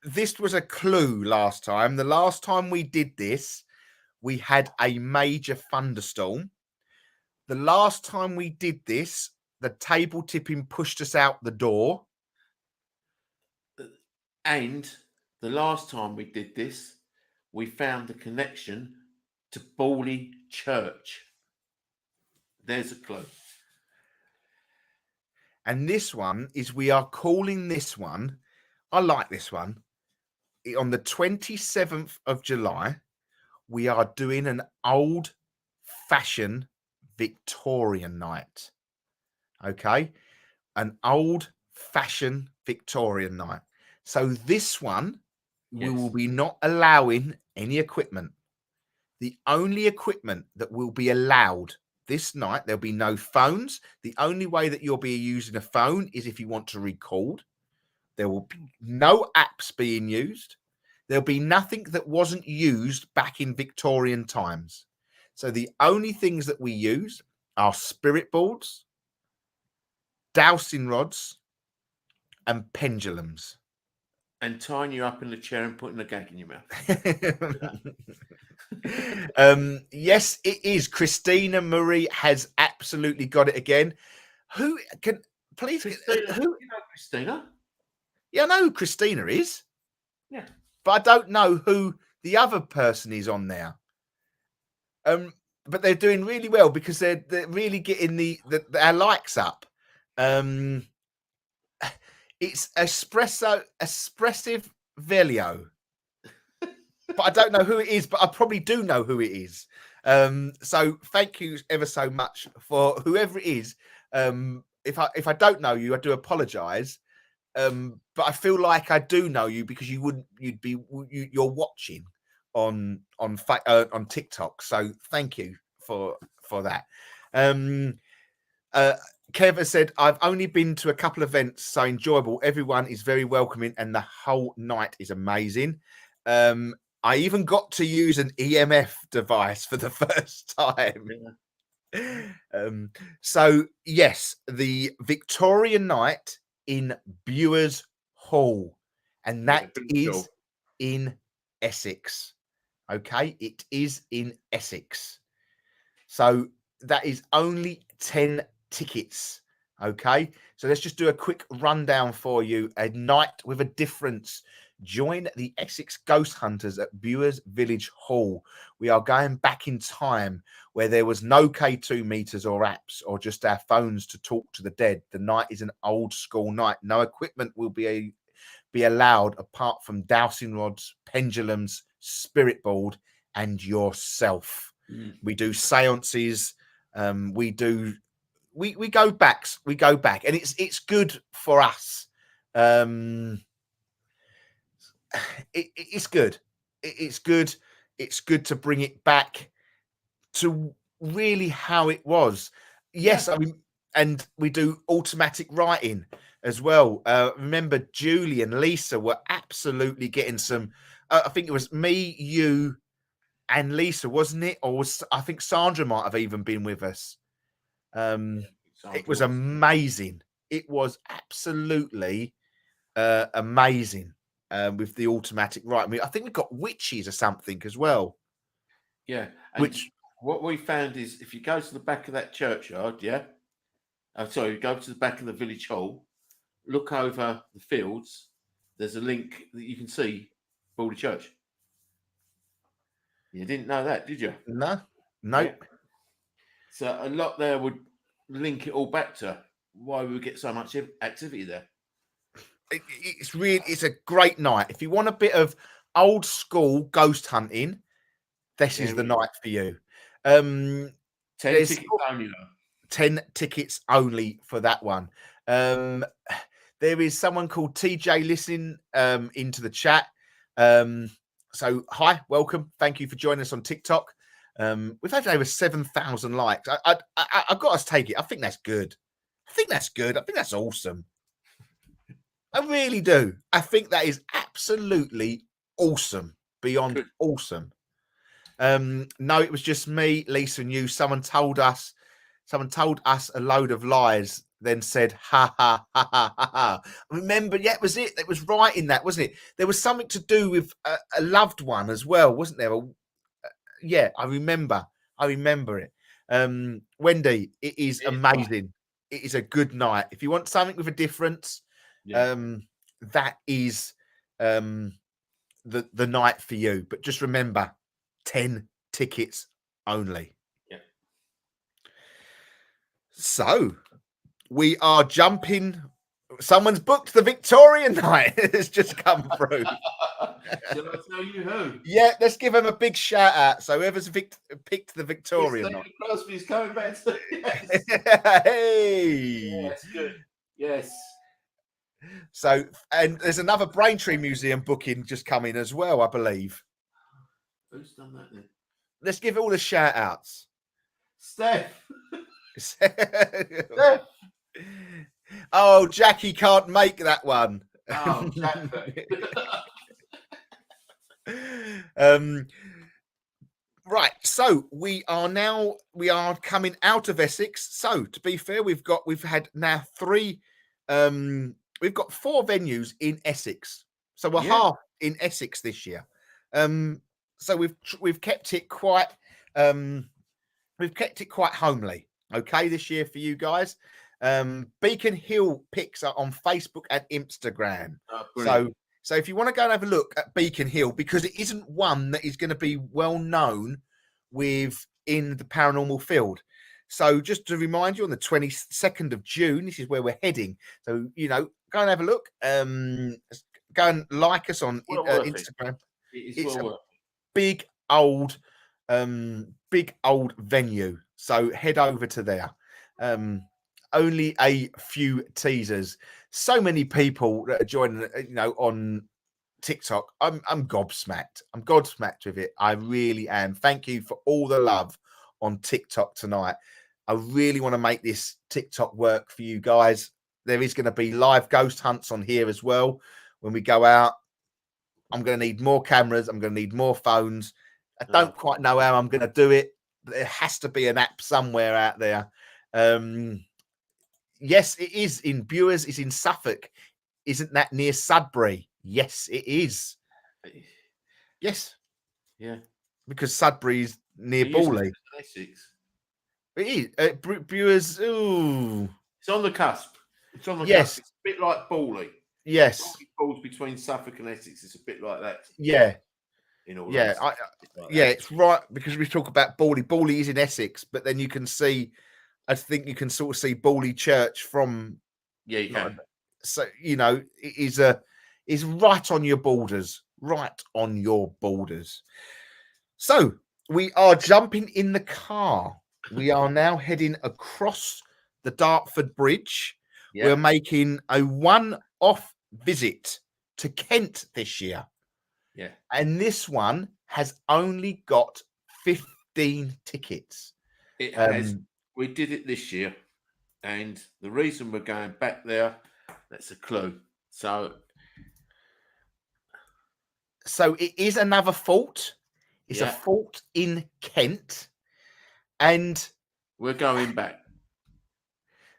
This was a clue last time. The last time we did this, we had a major thunderstorm. The last time we did this, the table tipping pushed us out the door. And the last time we did this, we found a connection to Bawley Church. There's a clue. And this one is, we are calling this one, I like this one. On the 27th of July, we are doing an old-fashioned Victorian night. Okay? An old-fashioned Victorian night. So this one, we will be not allowing any equipment. The only equipment that will be allowed this night, there'll be no phones. The only way that you'll be using a phone is if you want to record. There will be no apps being used. There'll be nothing that wasn't used back in Victorian times. So the only things that we use are spirit boards, dowsing rods, and pendulums. And tying you up in the chair and putting a gag in your mouth. Yes, it is. Christina Marie has absolutely got it again. Who can please? Christina, you know Christina? Yeah, I know who Christina is. Yeah, but I don't know who the other person is on there. But they're doing really well because they're really getting our likes up. It's espresso, espressive velio. but I don't know who it is, but I probably do know who it is. So thank you ever so much for whoever it is. If I don't know you, I do apologize. But I feel like I do know you because you're watching on TikTok. So thank you for that. Kev has said, I've only been to a couple of events, so enjoyable. Everyone is very welcoming and the whole night is amazing. I even got to use an EMF device for the first time. So yes, the Victoria night in Bewers Hall, and that is in Essex. Okay, it is in Essex. So that is only 10 tickets. Okay, so let's just do a quick rundown for you. A night with a difference. Join the Essex Ghost Hunters at Bewers Village Hall. We are going back in time where there was no K2 meters or apps or just our phones to talk to the dead. The night is an old school night. No equipment will be allowed apart from dowsing rods, pendulums, spirit board, and yourself. We do seances. We go back, and it's good for us. It's good. It's good. It's good to bring it back to really how it was. Yes, I mean, and we do automatic writing as well. Remember, Julie and Lisa were absolutely getting some. I think it was me, you, and Lisa, wasn't it? Or I think Sandra might have even been with us. It was amazing. It was absolutely amazing with the automatic writing. I mean, I think we've got witches or something as well. Yeah. And what we found is if you go to the back of that churchyard, go to the back of the village hall, look over the fields, there's a link that you can see Baldy Church. You didn't know that, did you? No. Yeah. So a lot there would link it all back to why we get so much activity there. It's a great night. If you want a bit of old school ghost hunting, this is the night for you. 10 tickets only, though. 10 tickets only for that one. There is someone called TJ listening into the chat. So hi, welcome. Thank you for joining us on TikTok. We've had over 7,000 likes. I've got to take it. I think that's good. I think that's awesome. I really do. I think that is absolutely awesome. Beyond awesome. No, it was just me, Lisa, and you. Someone told us a load of lies, then said, ha, ha, ha, ha, ha, ha. Remember, yeah, it was it. It was right in that, wasn't it? There was something to do with a loved one as well, wasn't there? Yeah, I remember it. Wendy, it is amazing. It is a good night. If you want something with a difference, that is the night for you. But just remember, 10 tickets only. Yeah. So we are jumping. Someone's booked the Victorian night. It's just come through. Shall I tell you who? Yeah, let's give him a big shout out. So whoever's picked the Victorian night. Crosby's coming back to Hey, yeah, that's good. Yes. So, and there's another Braintree Museum booking just coming as well, I believe. Who's done that then? Let's give all the shout outs. Steph. Steph. Oh, Jackie can't make that one. Oh, Jackie. Right, so we are coming out of Essex. So to be fair, we've had now we've got 4 venues in Essex. So we're half in Essex this year. So we've kept it quite homely, okay, this year for you guys. Beacon Hill pics are on Facebook and Instagram. So if you want to go and have a look at Beacon Hill, because it isn't one that is going to be well known in the paranormal field. So just to remind you, on the 22nd of June, this is where we're heading. So, go and have a look. Go and like us on Instagram. It is well worth it. big old venue. So head over to there. Only a few teasers. So many people that are joining, on TikTok. I'm gobsmacked. I'm gobsmacked with it. I really am. Thank you for all the love on TikTok tonight. I really want to make this TikTok work for you guys. There is going to be live ghost hunts on here as well. When we go out, I'm going to need more cameras. I'm going to need more phones. I don't quite know how I'm going to do it. There has to be an app somewhere out there. Yes, it is in Bures. It's in Suffolk. Isn't that near Sudbury? Yes, it is. Yes. Yeah. Because Sudbury's near Borley. Essex. It is. Bures. Ooh. It's on the cusp. It's on the Yes. cusp. It's a bit like Borley. Yes. Borley falls between Suffolk and Essex. It's a bit like that. Yeah. In all Yeah. It's right because we talk about Borley. Borley is in Essex, but then you can see, I think you can sort of see Borley Church from. Yeah, you can. So, it is right on your borders. Right on your borders. So we are jumping in the car. We are now heading across the Dartford Bridge. Yeah. We're making a one-off visit to Kent this year. Yeah. And this one has only got 15 tickets. It has. We did it this year. And the reason we're going back there, that's a clue. So it is another fort. It's a fort in Kent. And we're going back.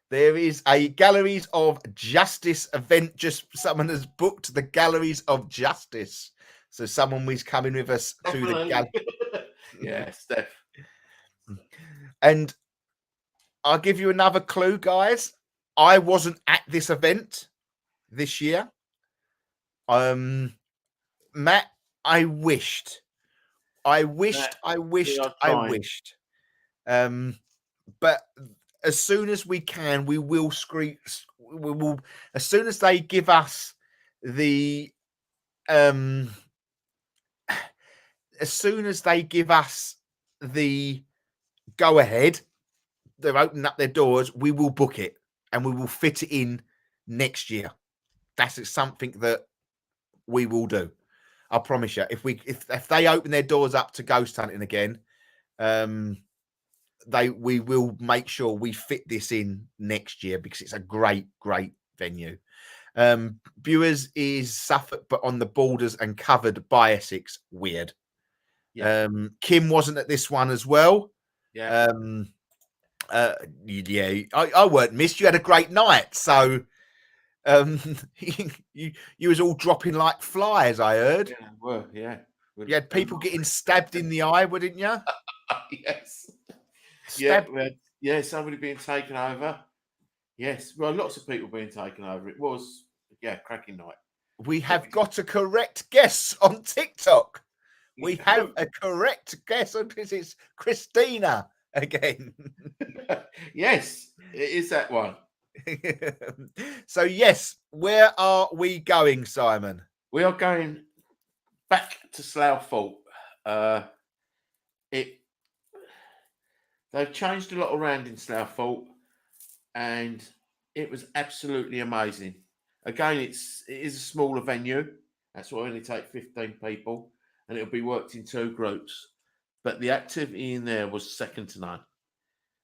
There is a Galleries of Justice event. Just someone has booked the Galleries of Justice. So someone is coming with us to the gallery. Yeah, Steph. And I'll give you another clue, guys. I wasn't at this event this year. Matt, I wished. But as soon as we can, we will screen. We will, as soon as they give us the, as soon as they give us the go ahead, they're opening up their doors. We will book it and we will fit it in next year. That's something that we will do. I promise you. If they open their doors up to ghost hunting again, we will make sure we fit this in next year because it's a great venue. Bures is Suffolk, but on the borders and covered by Essex. Weird. Yeah. Kim wasn't at this one as well. Yeah. I weren't missed. You had a great night, so you was all dropping like flies. I heard. Yeah, were. Yeah. You had people getting stabbed in the eye, wouldn't you? Yes. Stabbed. Yeah, somebody being taken over. Yes. Well, lots of people being taken over. It was, cracking night. We have got a correct guess on TikTok. We have a correct guess on this. It's Christina again. Yes, it is that one. So, yes, where are we going, Simon? We are going back to Slough Fort. They've changed a lot around in Slough Fort, and it was absolutely amazing. Again, it is a smaller venue. That's why I only take 15 people, and it'll be worked in 2 groups. But the activity in there was second to none.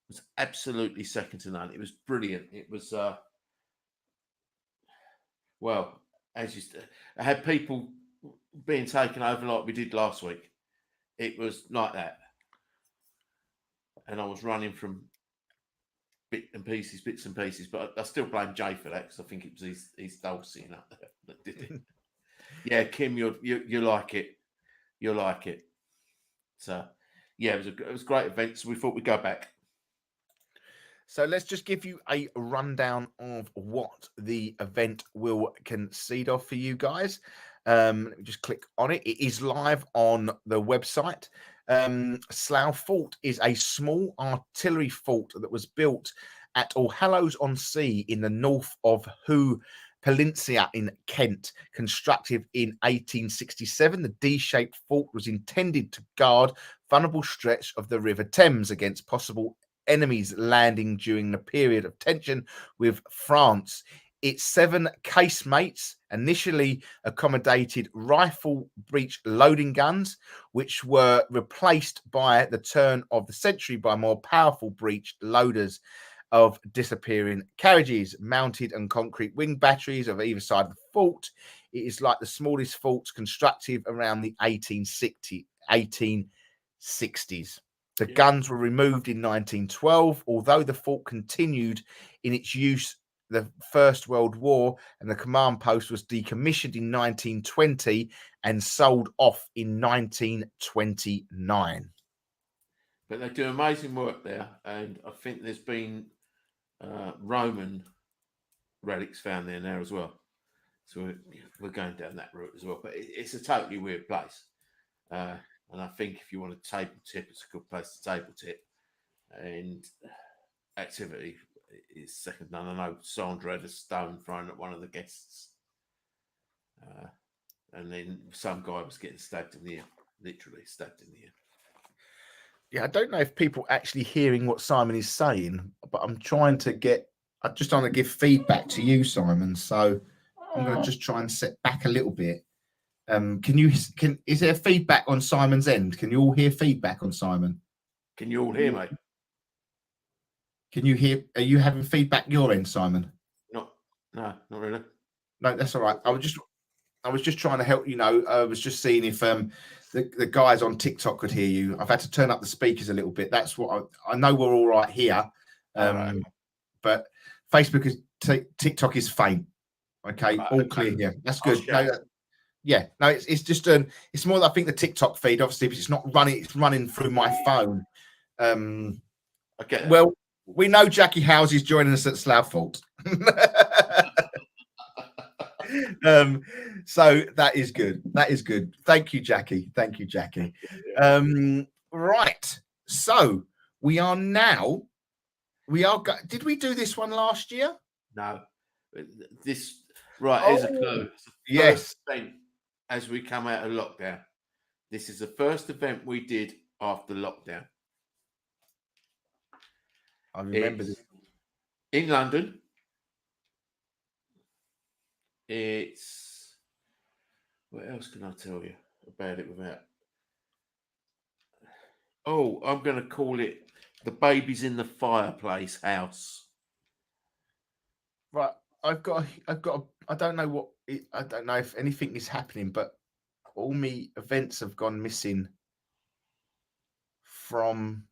It was absolutely second to none. It was brilliant. It was, I had people being taken over like we did last week. It was like that. And I was running from bits and pieces, but I still blame Jay for that because I think it was his Dulcie up there that did it. Yeah, Kim, you like it. You'll like it. So, yeah, it was a great event. So we thought we'd go back. So let's just give you a rundown of what the event will concede of for you guys. Let me just click on it. It is live on the website. Slough Fort is a small artillery fort that was built at Allhallows-on-Sea in the north of Hoo Peninsula in Kent. Constructed in 1867, the D-shaped fort was intended to guard vulnerable stretch of the River Thames against possible enemies landing during the period of tension with France. Its 7 casemates initially accommodated rifle breech loading guns, which were replaced by the turn of the century by more powerful breech loaders of disappearing carriages, mounted on concrete wing batteries of either side of the fort. It is like the smallest forts constructed around the 1860s. The guns were removed in 1912, although the fort continued in its use the First World War, and the command post was decommissioned in 1920 and sold off in 1929. But they do amazing work there, and I think there's been Roman relics found there now as well. So we're going down that route as well. But it's a totally weird place, and I think if you want a table tip, it's a good place to table tip. And activity is second none. I know Sandra had a stone thrown at one of the guests, and then some guy was getting stabbed in the ear, literally stabbed in the ear. Yeah, I don't know if people actually hearing what Simon is saying, but I'm just trying to give feedback to you, Simon. So I'm going to just try and set back a little bit. Is there feedback on Simon's end? Can you all hear feedback on Simon? Can you all hear me? Can you hear? Are you having feedback your end, Simon? No, not really. No, that's all right. I was just trying to help. I was just seeing if the guys on TikTok could hear you. I've had to turn up the speakers a little bit. That's what I know. We're all right here, Right. But Facebook is TikTok is faint. Okay, Right, all okay. clear here. That's good. It's just it's more. I think the TikTok feed, obviously, but it's not running. It's running through my phone. Okay. Well, we know Jackie Howes is joining us at Slough Fault. So that is good. That is good. Thank you, Jackie. Right. So we are now. Did we do this one last year? No. This here's a clue. Yes. Event as we come out of lockdown. This is the first event we did after lockdown. I remember It's this. in London. It's what else can I tell you about it without? Oh, I'm going to call it the Babies in the Fireplace House. Right. I don't know I don't know if anything is happening, but all me events have gone missing from.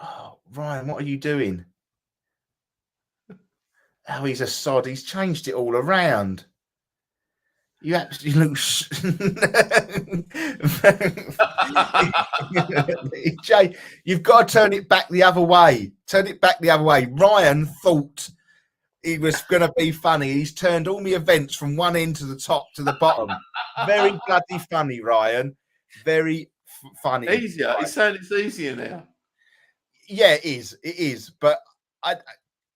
Oh, Ryan, what are you doing? Oh, he's a sod. He's changed it all around. You absolute. Jay, you've got to turn it back the other way. Turn it back the other way. Ryan thought he was going to be funny. He's turned all the events from one end to the top to the bottom. Very bloody funny, Ryan. Very funny. Easier. Right. It's saying it's easier now. Yeah, it is. It is. But I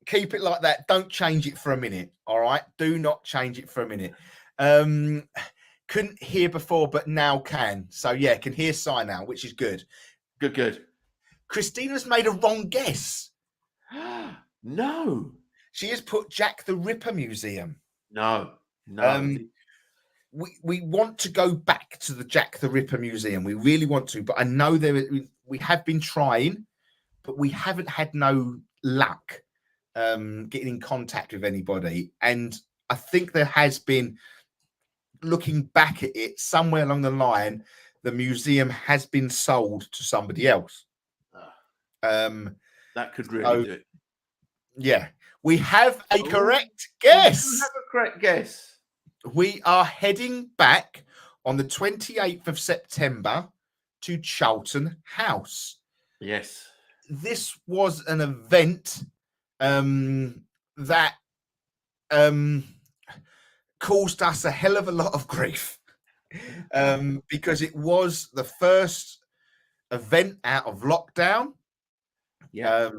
keep it like that. Don't change it for a minute. All right. Do not change it for a minute. Couldn't hear before, but now can. So yeah, can hear Si now, which is good. Good. Christina's made a wrong guess. No. She has put Jack the Ripper Museum. No. We want to go back to the Jack the Ripper Museum. We really want to, but I know we have been trying, but we haven't had no luck getting in contact with anybody. And I think there has been, looking back at it, somewhere along the line, the museum has been sold to somebody else. That could really do it. Yeah. We have a correct guess. You have a correct guess. We are heading back on the 28th of September to Charlton House. Yes. This was an event that caused us a hell of a lot of grief because it was the first event out of lockdown. Yeah.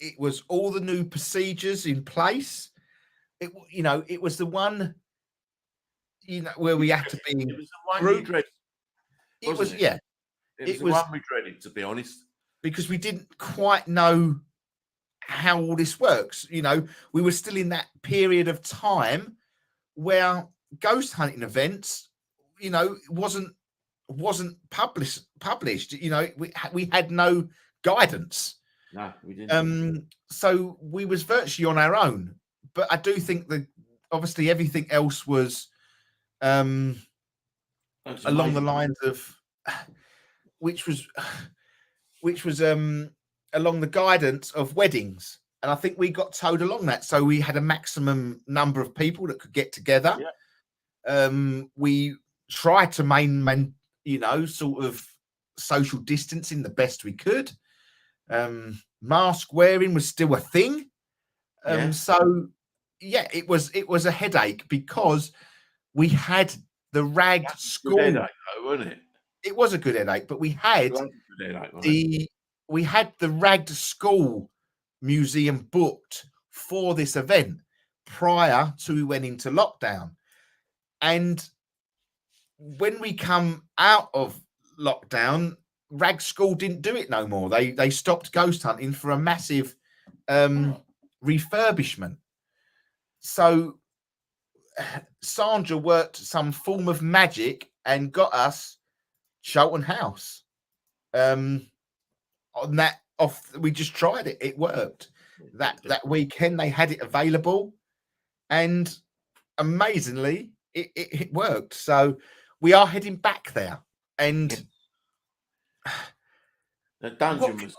It was all the new procedures in place. it was the one, where we had to be in It was the one you group. dreaded. It was, wasn't it? yeah, It was it the was one we dreaded, to be honest. because we didn't quite know how all this works. We were still in that period of time where ghost hunting events, wasn't published. We had no guidance. No, we didn't. So we was virtually on our own. But I do think that obviously everything else was That was along the amazing. lines of which was along the guidance of weddings. And I think we got towed along that. So we had a maximum number of people that could get together. Yeah. We tried to maintain, sort of social distancing the best we could. Mask wearing was still a thing. Yeah. So yeah, it was a headache because we had the ragged Good school. headache, though, wasn't it? It was a good headache, but we had Bloody good headache, wasn't it? we had the ragged school museum booked for this event prior to we went into lockdown. And when we come out of lockdown, Rag School didn't do it no more. They stopped ghost hunting for a massive refurbishment. So Sandra worked some form of magic and got us Cheltenham House. On that off, we just tried it. It worked. That weekend they had it available, and amazingly, it worked. So we are heading back there, and the dungeon was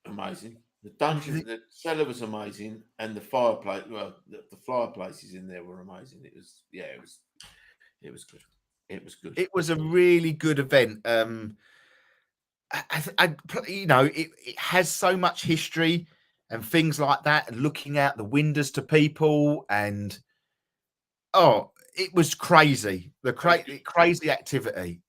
amazing. The dungeon, the cellar was amazing, and the fireplace. Well, the fireplaces in there were amazing. It was good. It was good. It was a really good event. It has so much history and things like that, and looking out the windows to people, and it was crazy. The crazy activity.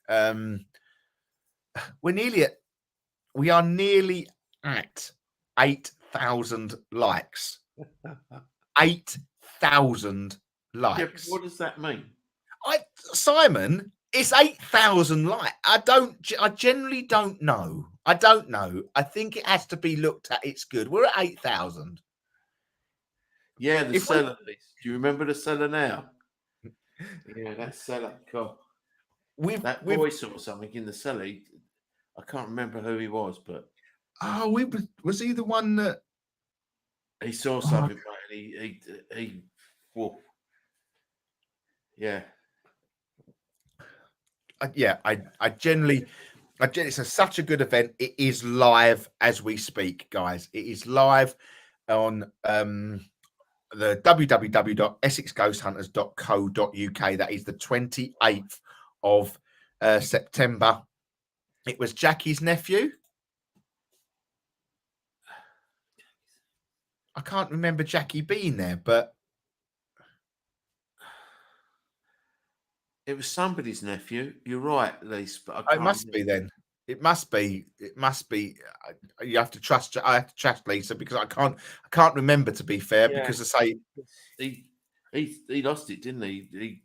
We are nearly at 8,000 likes. 8,000 likes. Yeah, what does that mean? Simon, it's 8,000 likes. I generally don't know. I don't know. I think it has to be looked at. It's good. We're at 8,000. Yeah, the cellar. Do you remember the cellar now? Yeah, that cellar. God. That boy saw something in the cellar. I can't remember who he was, but was he the one that he saw something? He yeah. I generally, it's such a good event. It is live as we speak, guys. It is live on the www.essexghosthunters.co.uk. That is the 28th of September. It was Jackie's nephew. I can't remember Jackie being there, but it was somebody's nephew. You're right, Lise. But it must be then. It must be. You have to trust. I have to trust Lisa because I can't remember, to be fair. Yeah. Because I say he lost it, didn't he? He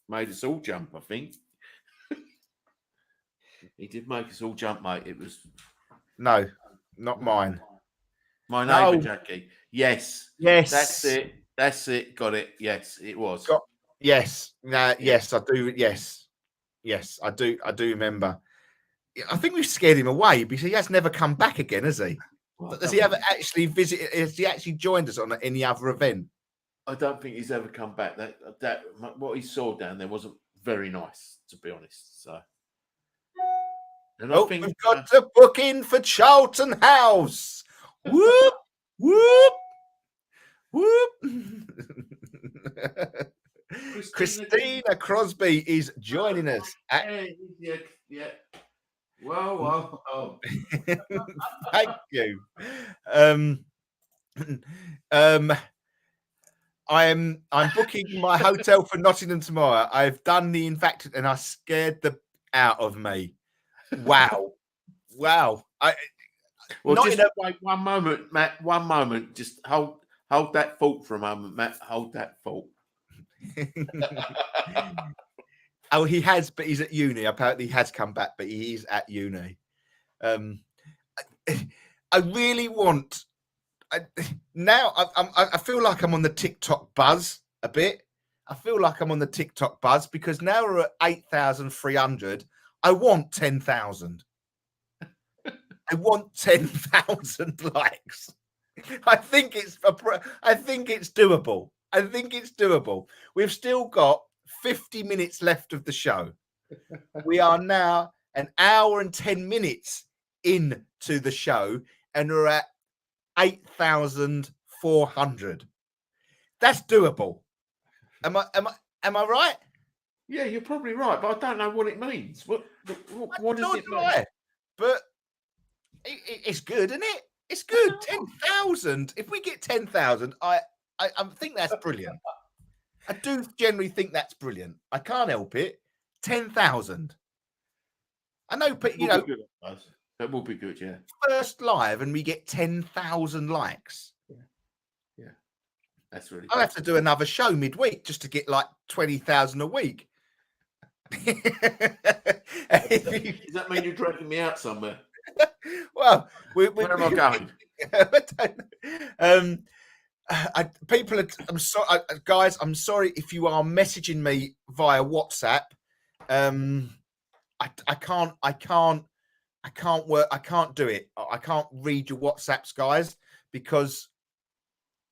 made us all jump. I think he did make us all jump, mate. It was no, not mine. My neighbour Jackie. Yes. That's it. Got it. Yes, it was. Yes. Yes, I do. Yes, I do. I do remember. I think we've scared him away because he has never come back again, has he? Well, Has he ever actually visited? Has he actually joined us on any other event? I don't think he's ever come back. That what he saw down there wasn't very nice, to be honest. So, and I think we've got to book in for Cheltenham House. Whoop whoop whoop. Christina Crosby is joining us. Yeah. Well. Oh. Thank you. I'm booking my hotel for Nottingham tomorrow. I've done the infected and I scared the out of me. Wow. Well, just wait one moment, Matt. One moment. Just hold Hold that thought for a moment, Matt. Hold that thought. Oh, he has, but he's at uni. Apparently, he has come back, but he is at uni. I really want. Now I feel like I'm on the TikTok buzz a bit. I feel like I'm on the TikTok buzz because now we're at 8,300. I want 10,000. I want 10,000 likes. I think it's doable. I think it's doable. We've still got 50 minutes left of the show. We are now an hour and 10 minutes into the show, and we're at 8,400. That's doable. Am I right? Yeah, you're probably right, but I don't know what it means. What does it mean? But it's good, isn't it? It's good. 10,000. If we get 10,000, I think that's brilliant. I do generally think that's brilliant. I can't help it. 10,000. I know, but you know, that will be good. Yeah. First live, and we get 10,000 likes. Yeah, that's really. I'll have to do another show midweek just to get like 20,000 a week. Does that mean you're dragging me out somewhere? Well, where am I going? People are. I'm sorry, guys. I'm sorry if you are messaging me via WhatsApp. I can't work. I can't do it. I can't read your WhatsApps, guys, because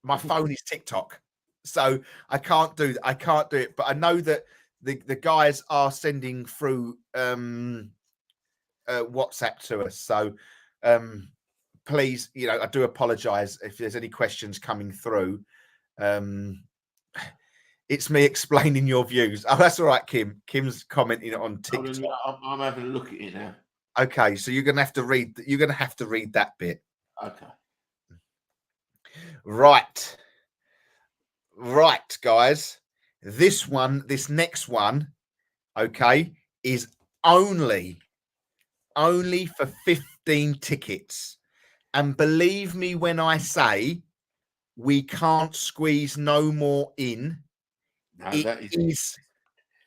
my phone is TikTok, so I can't do that. I can't do it. But I know that the guys are sending through WhatsApp to us. So please, you know, I do apologize if there's any questions coming through. It's me explaining your views. Oh, that's all right, Kim. Kim's commenting on TikTok. I'm having a look at it now. Okay, so you're gonna have to read. You're gonna have to read that bit. Okay. Right, guys. This next one, okay, is only for 15 tickets. And believe me when I say we can't squeeze no more in. No,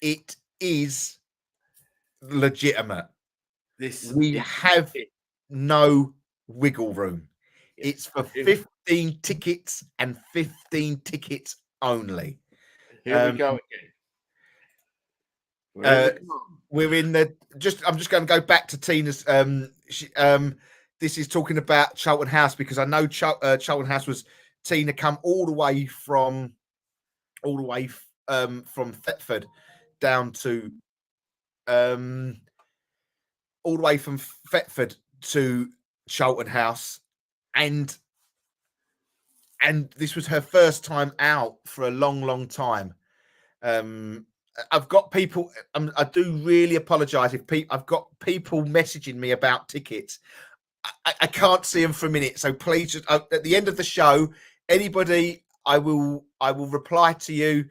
it is legitimate. We have no wiggle room. It's for 15 tickets and 15 tickets only. Here we go again. We're in the I'm just going to go back to Tina's. This is talking about Charlton House because I know Charlton House was Tina come all the way from Thetford down to all the way from Thetford to Charlton House, and this was her first time out for a long time. I've got people. I do really apologise if I've got people messaging me about tickets. I can't see them for a minute, so please, just, at the end of the show, anybody, I will reply to you.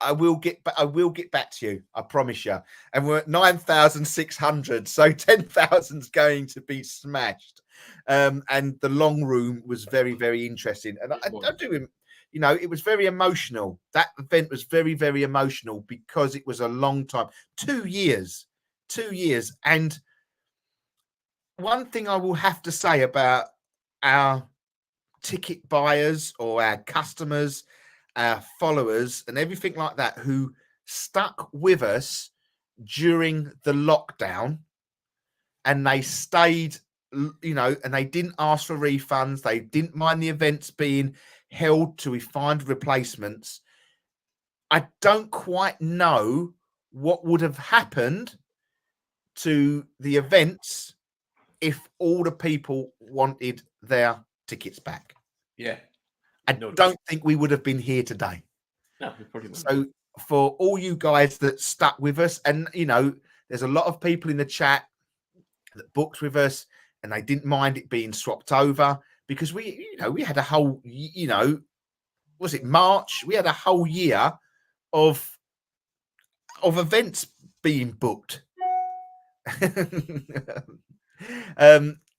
I will get back to you. I promise you. And we're at 9,600, so 10,000 is going to be smashed. And the long room was very, very interesting. And I do, you know, it was very emotional. That event was very, very emotional because it was a long time, 2 years. And one thing I will have to say about our ticket buyers or our customers, our followers and everything like that who stuck with us during the lockdown, and they stayed, you know, and they didn't ask for refunds. They didn't mind the events being held till we find replacements. I don't quite know what would have happened to the events if all the people wanted their tickets back. Yeah. I don't think we would have been here today. No, we probably wouldn't. So for all you guys that stuck with us, and you know, there's a lot of people in the chat that booked with us and they didn't mind it being swapped over because we had a whole, was it March? We had a whole year of events being booked.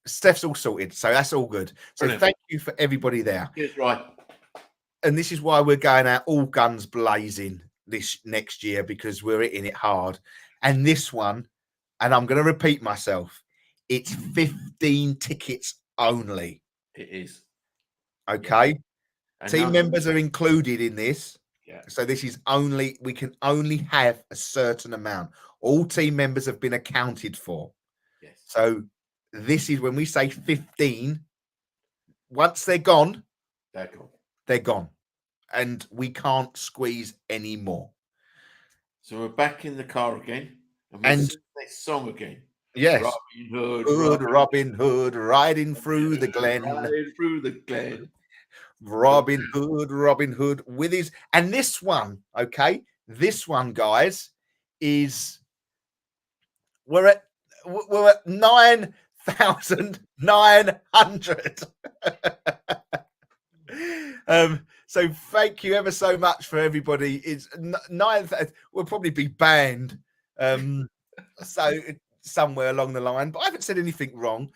Steph's all sorted, so that's all good. So Brilliant. thank you for everybody there. Cheers, right. And this is why we're going out all guns blazing this next year, because we're hitting it hard. And this one, and I'm going to repeat myself, it's 15 tickets only. It is. Okay. And Team none- members are included in this. Yeah. So this is only, we can only have a certain amount. All team members have been accounted for. Yes. So this is when we say 15, once they're gone, They're gone. they're gone. And we can't squeeze any more. So we're back in the car again. And we And- sing this song again. Yes. Robin Hood. Hood, Robin Hood, riding through the glen. Riding through the glen. Robin Hood with his, and this one, okay, this one, guys, is we're at 9,900. So thank you ever so much for everybody. It's 9,000. We'll probably be banned. So somewhere along the line, but I haven't said anything wrong.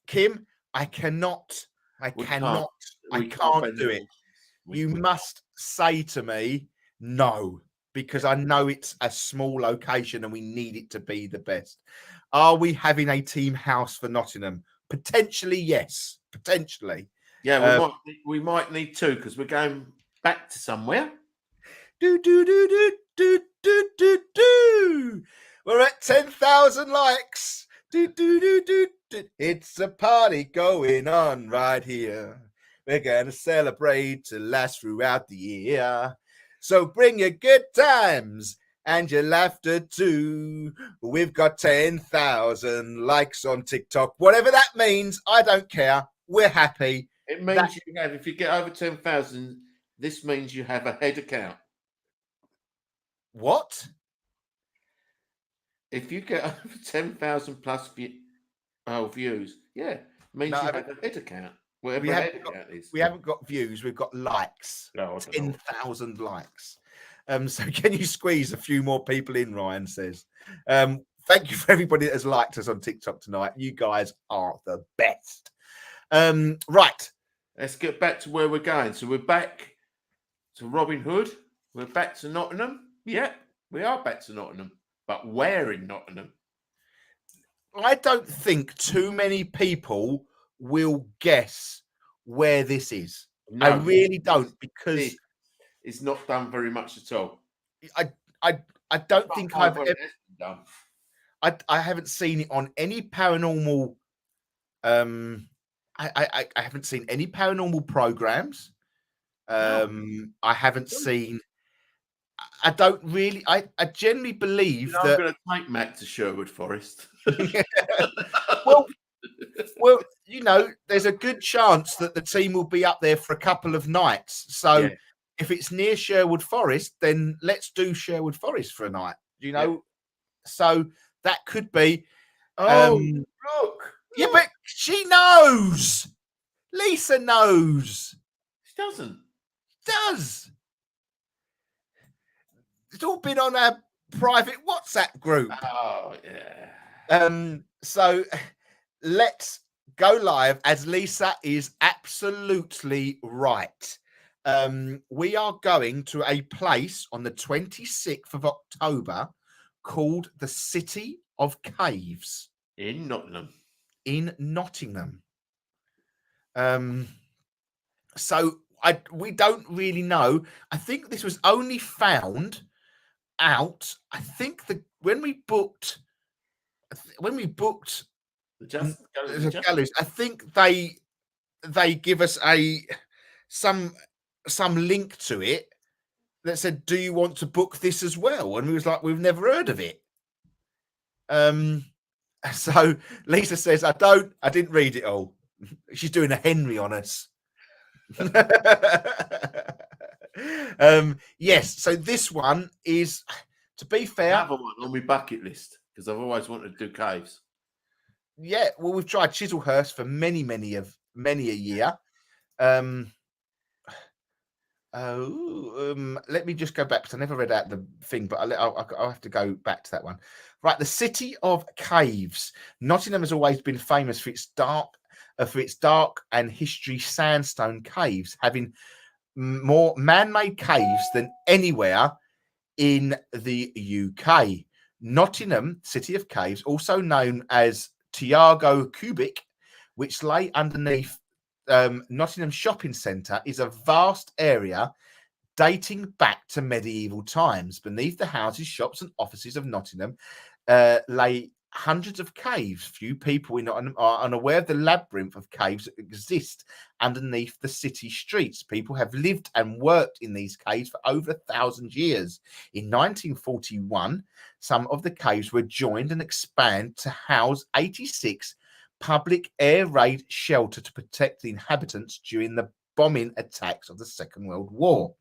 Kim, I cannot We do bend it. rules. We You can't. must say to me no, because I know it's a small location and we need it to be the best. Are we having a team house for Nottingham? Potentially, yes. Potentially. Yeah, we might need two because we're going back to somewhere. Do do do do do do do do. We're at 10,000 likes. Do do do do do. It's a party going on right here. We're gonna celebrate to last throughout the year. So bring your good times and your laughter too. We've got 10,000 likes on TikTok. Whatever that means, I don't care. We're happy. It means you have, if you get over 10,000, this means you have a head account. What? If you get over 10,000 plus views, yeah, means No, you I have a head account. Whatever we a haven't head got- account is. We haven't got views. We've got likes. No, I don't know. 10,000 likes. So can you squeeze a few more people in, Ryan says. Thank you for everybody that has liked us on TikTok tonight. You guys are the best. Right. Let's get back to where we're going. So we're back to Robin Hood. We're back to Nottingham. Yeah, we are back to Nottingham. But where in Nottingham? I don't think too many people will guess where this is. I really don't, because It's not done very much at all. I don't think Not I've where ever, it has been done. I haven't seen it on any paranormal. I haven't seen any paranormal programs. I haven't seen. I don't really. I generally believe You know, I'm that. going to take Mac to Sherwood Forest. Well, you know, there's a good chance that the team will be up there for a couple of nights. So Yeah. if it's near Sherwood Forest, then let's do Sherwood Forest for a night. You know, so that could be. Look. Yeah, but she knows. Lisa knows. She doesn't. Does. It's all been on our private WhatsApp group. Oh, yeah. So let's go live, as Lisa is absolutely right. We are going to a place on the 26th of October called the City of Caves In Nottingham. in Nottingham. So we don't really know. I think this was only found out. I think when we booked the galleries, I think they give us some link to it that said, "Do you want to book this as well?" And we was like, "We've never heard of it." So Lisa says, "I didn't read it all." She's doing a Henry on us. Yes. So this one is, to be fair, Another one on my bucket list because I've always wanted to do caves. yeah. Well, we've tried Chislehurst for many a year. Let me just go back because I never read out the thing, but I'll have to go back to that one. Right, the City of Caves. Nottingham has always been famous for its dark and history sandstone caves, having more man-made caves than anywhere in the UK. Nottingham, City of Caves, also known as Tiago Cubic, which lay underneath Nottingham Shopping Centre, is a vast area dating back to medieval times. Beneath the houses, shops, and offices of Nottingham lay hundreds of caves. Few people in Nottingham are unaware of the labyrinth of caves that exist underneath the city streets. People have lived and worked in these caves for over 1,000 years. In 1941, some of the caves were joined and expanded to house 86 public air raid shelter to protect the inhabitants during the bombing attacks of the Second World War.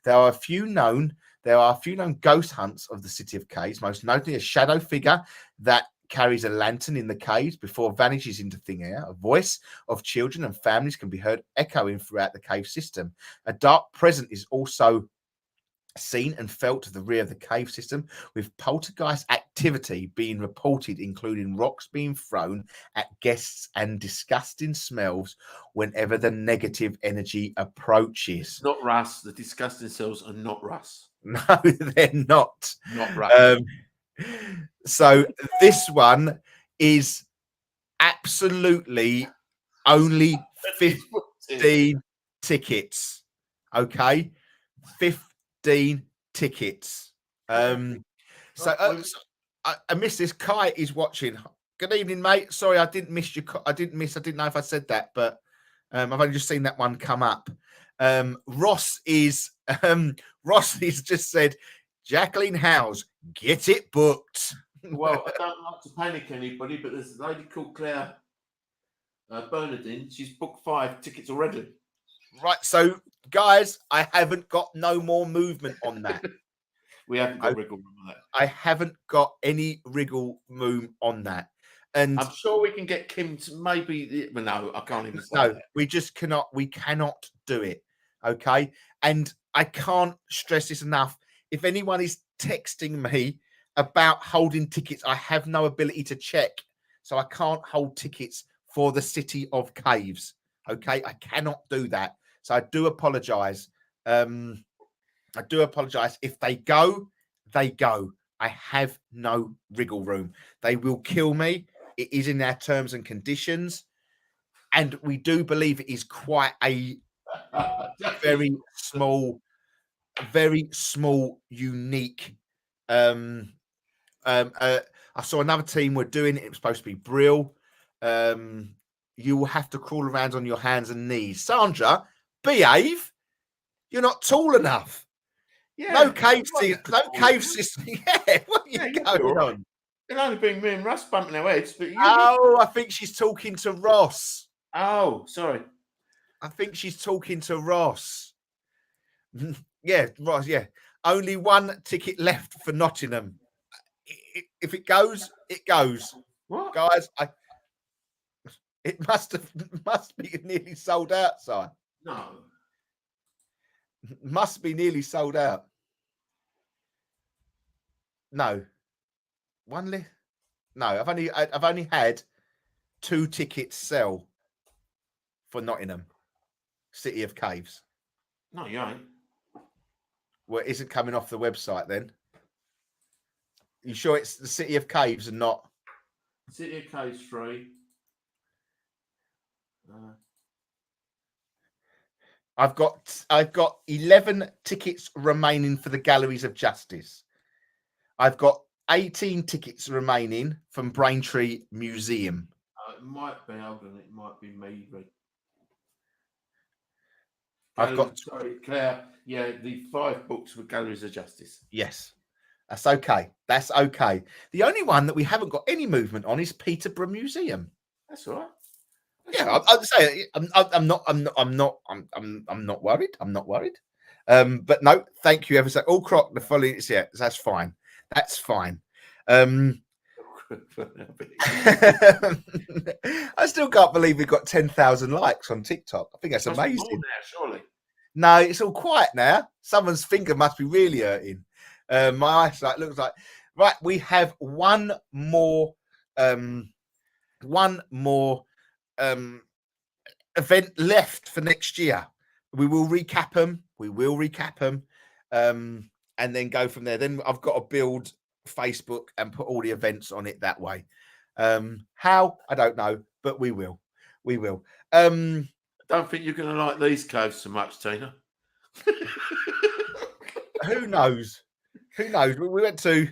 There are a few known ghost hunts of the City of Caves, most notably a shadow figure that carries a lantern in the caves before vanishes into thin air. A voice of children and families can be heard echoing throughout the cave system. A dark presence is also seen and felt to the rear of the cave system, with poltergeist activity being reported, including rocks being thrown at guests and disgusting smells whenever the negative energy approaches. Not Russ. The disgusting cells are not Russ. No, they're not. Not Russ. So this one is absolutely only 15 tickets. Okay, 15 tickets. I missed this. Kai is watching. Good evening, mate. Sorry, I didn't know if I said that, but I've only just seen that one come up. Ross is just said, Jacqueline Howes, get it booked. Well, I don't like to panic anybody, but there's a lady called Claire Bernardine. She's booked 5 tickets already. Right, so guys, I haven't got no more movement on that. We haven't got wriggle room on that. I haven't got any wriggle room on that. And I'm sure we can get Kim to maybe. Well, no, I can't even say that. We just cannot. We cannot do it. Okay, and I can't stress this enough. If anyone is texting me about holding tickets, I have no ability to check, so I can't hold tickets for the City of Caves. Okay, I cannot do that. So I do apologize. I do apologize. If they go, they go. I have no wriggle room. They will kill me. It is in their terms and conditions. And we do believe it is quite a very small, unique. I saw another team were doing it. It was supposed to be Brill. You will have to crawl around on your hands and knees. Sandra, behave. You're not tall enough. Yeah, no cave system. Yeah, what are you going on? It'll only been me and Russ bumping our heads. But I think she's talking to Ross. Oh, sorry. I think she's talking to Ross. Yeah, Ross, yeah. Only 1 ticket left for Nottingham. If it goes, it goes. What? Guys, it must be nearly sold out, Si. No. Must be nearly sold out. No. 1 left. No, I've only had 2 tickets sell for Nottingham, City of Caves. No, you ain't. Well, it isn't coming off the website then. You sure it's the City of Caves and not City of Caves free? I've got 11 tickets remaining for the Galleries of Justice. I've got 18 tickets remaining from Braintree Museum. It might be Alden. It might be me. Sorry, Claire. Yeah, the 5 books with Galleries of Justice. Yes, that's okay. That's okay. The only one that we haven't got any movement on is Peterborough Museum. That's all right. Yeah, I'd say I'm not worried. I'm not worried. But no, thank you ever so. All Croc the following. Yeah, that's fine. That's fine. I still can't believe we've got 10,000 likes on TikTok. I think that's amazing. More now, surely. No, it's all quiet now. Someone's finger must be really hurting. My eyesight looks like right. We have one more event left for next year. We will recap them. And then go from there. Then I've got to build Facebook and put all the events on it that way. How I don't know, but we will. Don't think you're going to like these coves so much, Tina. Who knows? We went to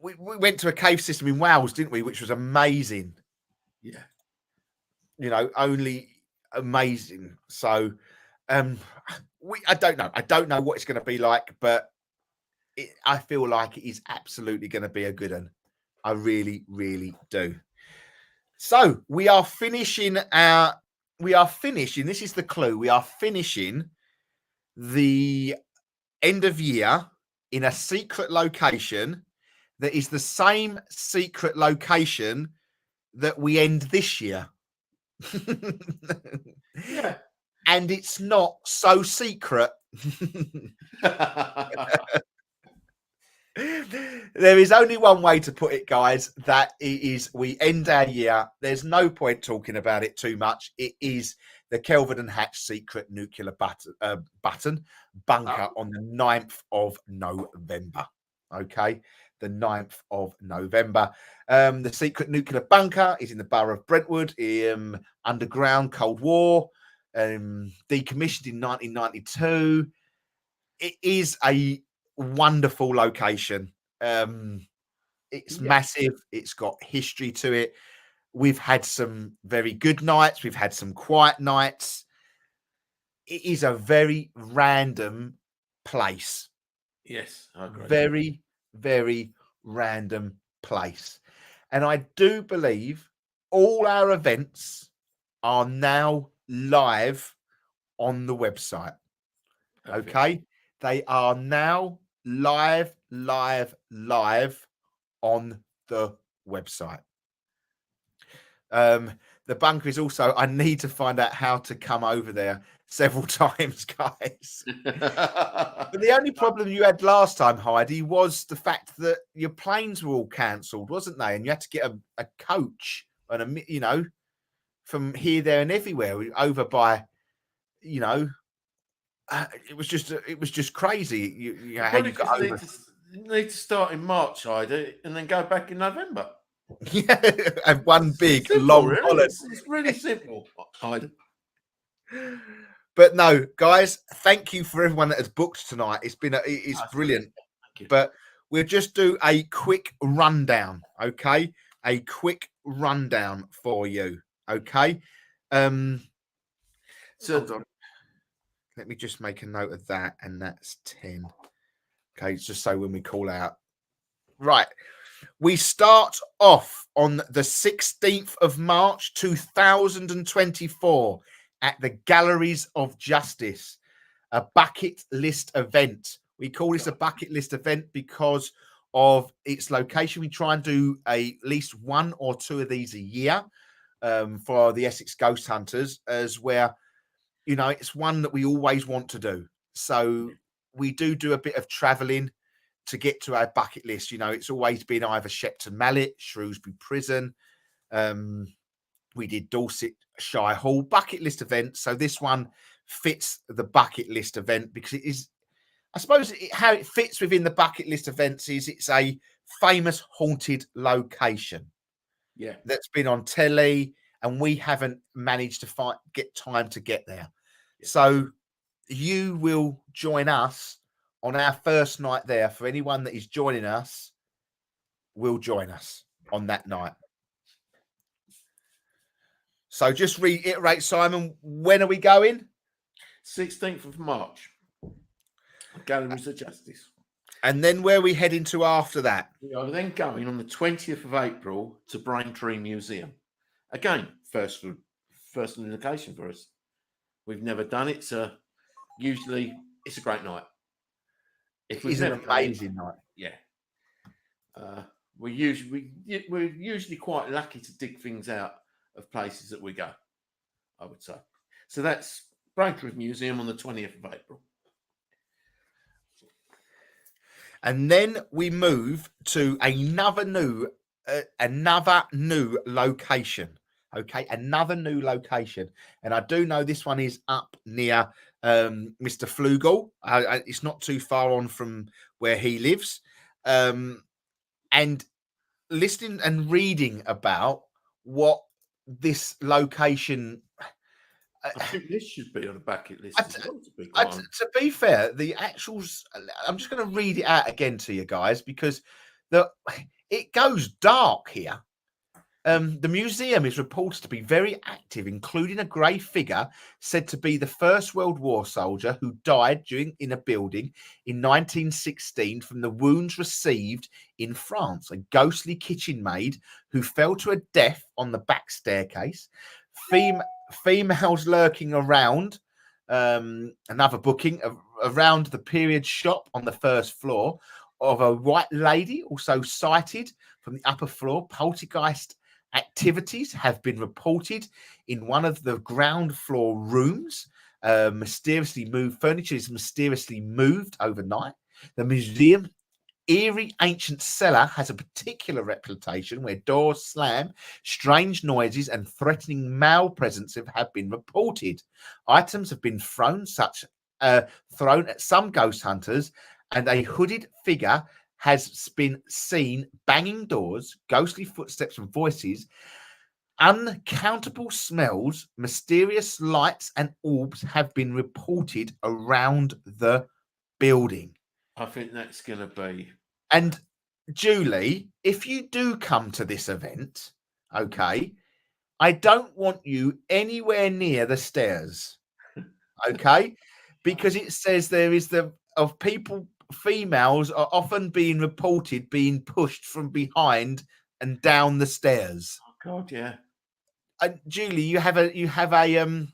we went to a cave system in Wales, didn't we? Which was amazing. Yeah. Only amazing. So I don't know. I don't know what it's going to be like, but I feel like it is absolutely going to be a good one. I really, really do. So we are finishing. This is the clue. We are finishing the end of year in a secret location that is the same secret location that we end this year. Yeah. And it's not so secret. There is only one way to put it, guys. That it is we end our year. There's no point talking about it too much. It is the Kelvin and Hatch secret nuclear bunker on the 9th of November. Okay, the 9th of November. The secret nuclear bunker is in the borough of Brentwood, underground, Cold War, decommissioned in 1992. It is a wonderful location. It's massive. It's got history to it. We've had some very good nights. We've had some quiet nights. It is a very random place. Yes, I agree. Very, very random place. And I do believe all our events are now live on the website. Perfect. Okay. They are now live on the website. The bunker is also, I need to find out how to come over there several times, guys. But the only problem you had last time, Heidi, was the fact that your planes were all cancelled, wasn't they? And you had to get a coach and from here, there, and everywhere over by, it was just crazy. You got over. You need to start in March, Heidi, and then go back in November. Yeah, and one big Simple, long really. holiday. It's really simple, Heidi. But no, guys, thank you for everyone that has booked tonight. It's brilliant. Thank you. But we'll just do a quick rundown, okay? A quick rundown for you, okay? So hold on. Let me just make a note of that, and that's 10. Okay, it's just so when we call out. Right. We start off on the 16th of March, 2024 at the Galleries of Justice, a bucket list event. We call this a bucket list event because of its location. We try and do at least one or two of these a year for the Essex Ghost Hunters, as where, it's one that we always want to do. So we do a bit of traveling to get to our bucket list. It's always been either Shepton Mallet, Shrewsbury Prison. We did Dorset Shire Hall bucket list event. So this one fits the bucket list event because it is, I suppose, how it fits within the bucket list events is it's a famous haunted location. Yeah. That's been on telly, and we haven't managed to get time to get there. Yeah. So you will join us on our first night there. For anyone that is joining us, will join us on that night. So just reiterate, Simon, when are we going? 16th of March. Galleries of Justice. And then where are we heading to after that? We are then going on the 20th of April to Braintree Museum. Again, first indication for us. We've never done it, so usually it's a great night. It's an amazing night. Yeah. We're usually quite lucky to dig things out of places that we go, I would say. So that's Braintree Museum on the 20th of April. And then we move to another new location. Okay, another new location, and I do know this one is up near Mr. Flugel. It's not too far on from where he lives, and listening and reading about what this location. I think this should be on the bucket list as well, to be quite honest. To be fair, the actuals. I'm just going to read it out again to you guys because it goes dark here. The museum is reported to be very active, including a grey figure said to be the First World War soldier who died in a building in 1916 from the wounds received in France. A ghostly kitchen maid who fell to her death on the back staircase. Females lurking around. Another booking around the period shop on the first floor of a white lady, also sighted from the upper floor. Poltergeist activities have been reported in one of the ground floor rooms. Furniture is mysteriously moved overnight. The museum eerie ancient cellar has a particular reputation where doors slam, strange noises and threatening male presence have been reported. Items have been thrown at some ghost hunters, and a hooded figure has been seen banging doors, ghostly footsteps and voices, uncountable smells, mysterious lights and orbs have been reported around the building. I think that's going to be. And Julie, if you do come to this event, okay, I don't want you anywhere near the stairs, okay, because it says there is females are often being reported being pushed from behind and down the stairs. Oh God, yeah. And Julie, you have a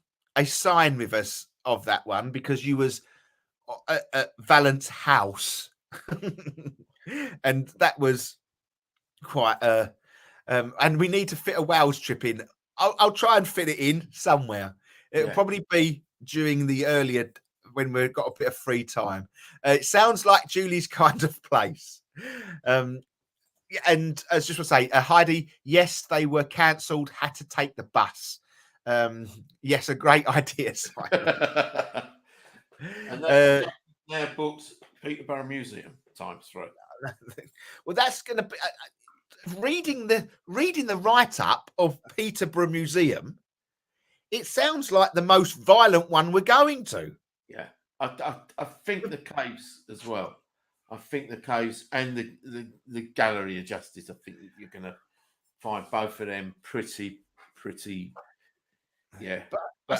sign with us of that one because you was at Valent's house, and that was quite and we need to fit a Wales trip in. I'll try and fit it in somewhere. It'll probably be during the earlier when we've got a bit of free time. It sounds like Julie's kind of place. And as just to say, Heidi, yes, they were cancelled, had to take the bus. Yes, a great idea, Simon. And that's now booked Peterborough Museum ×3. Well, that's going to be reading the write-up of Peterborough Museum. It sounds like the most violent one we're going to. Yeah, I think the caves as well. I think the caves and the Gallery of Justice. I think you're going to find both of them pretty. Yeah, but I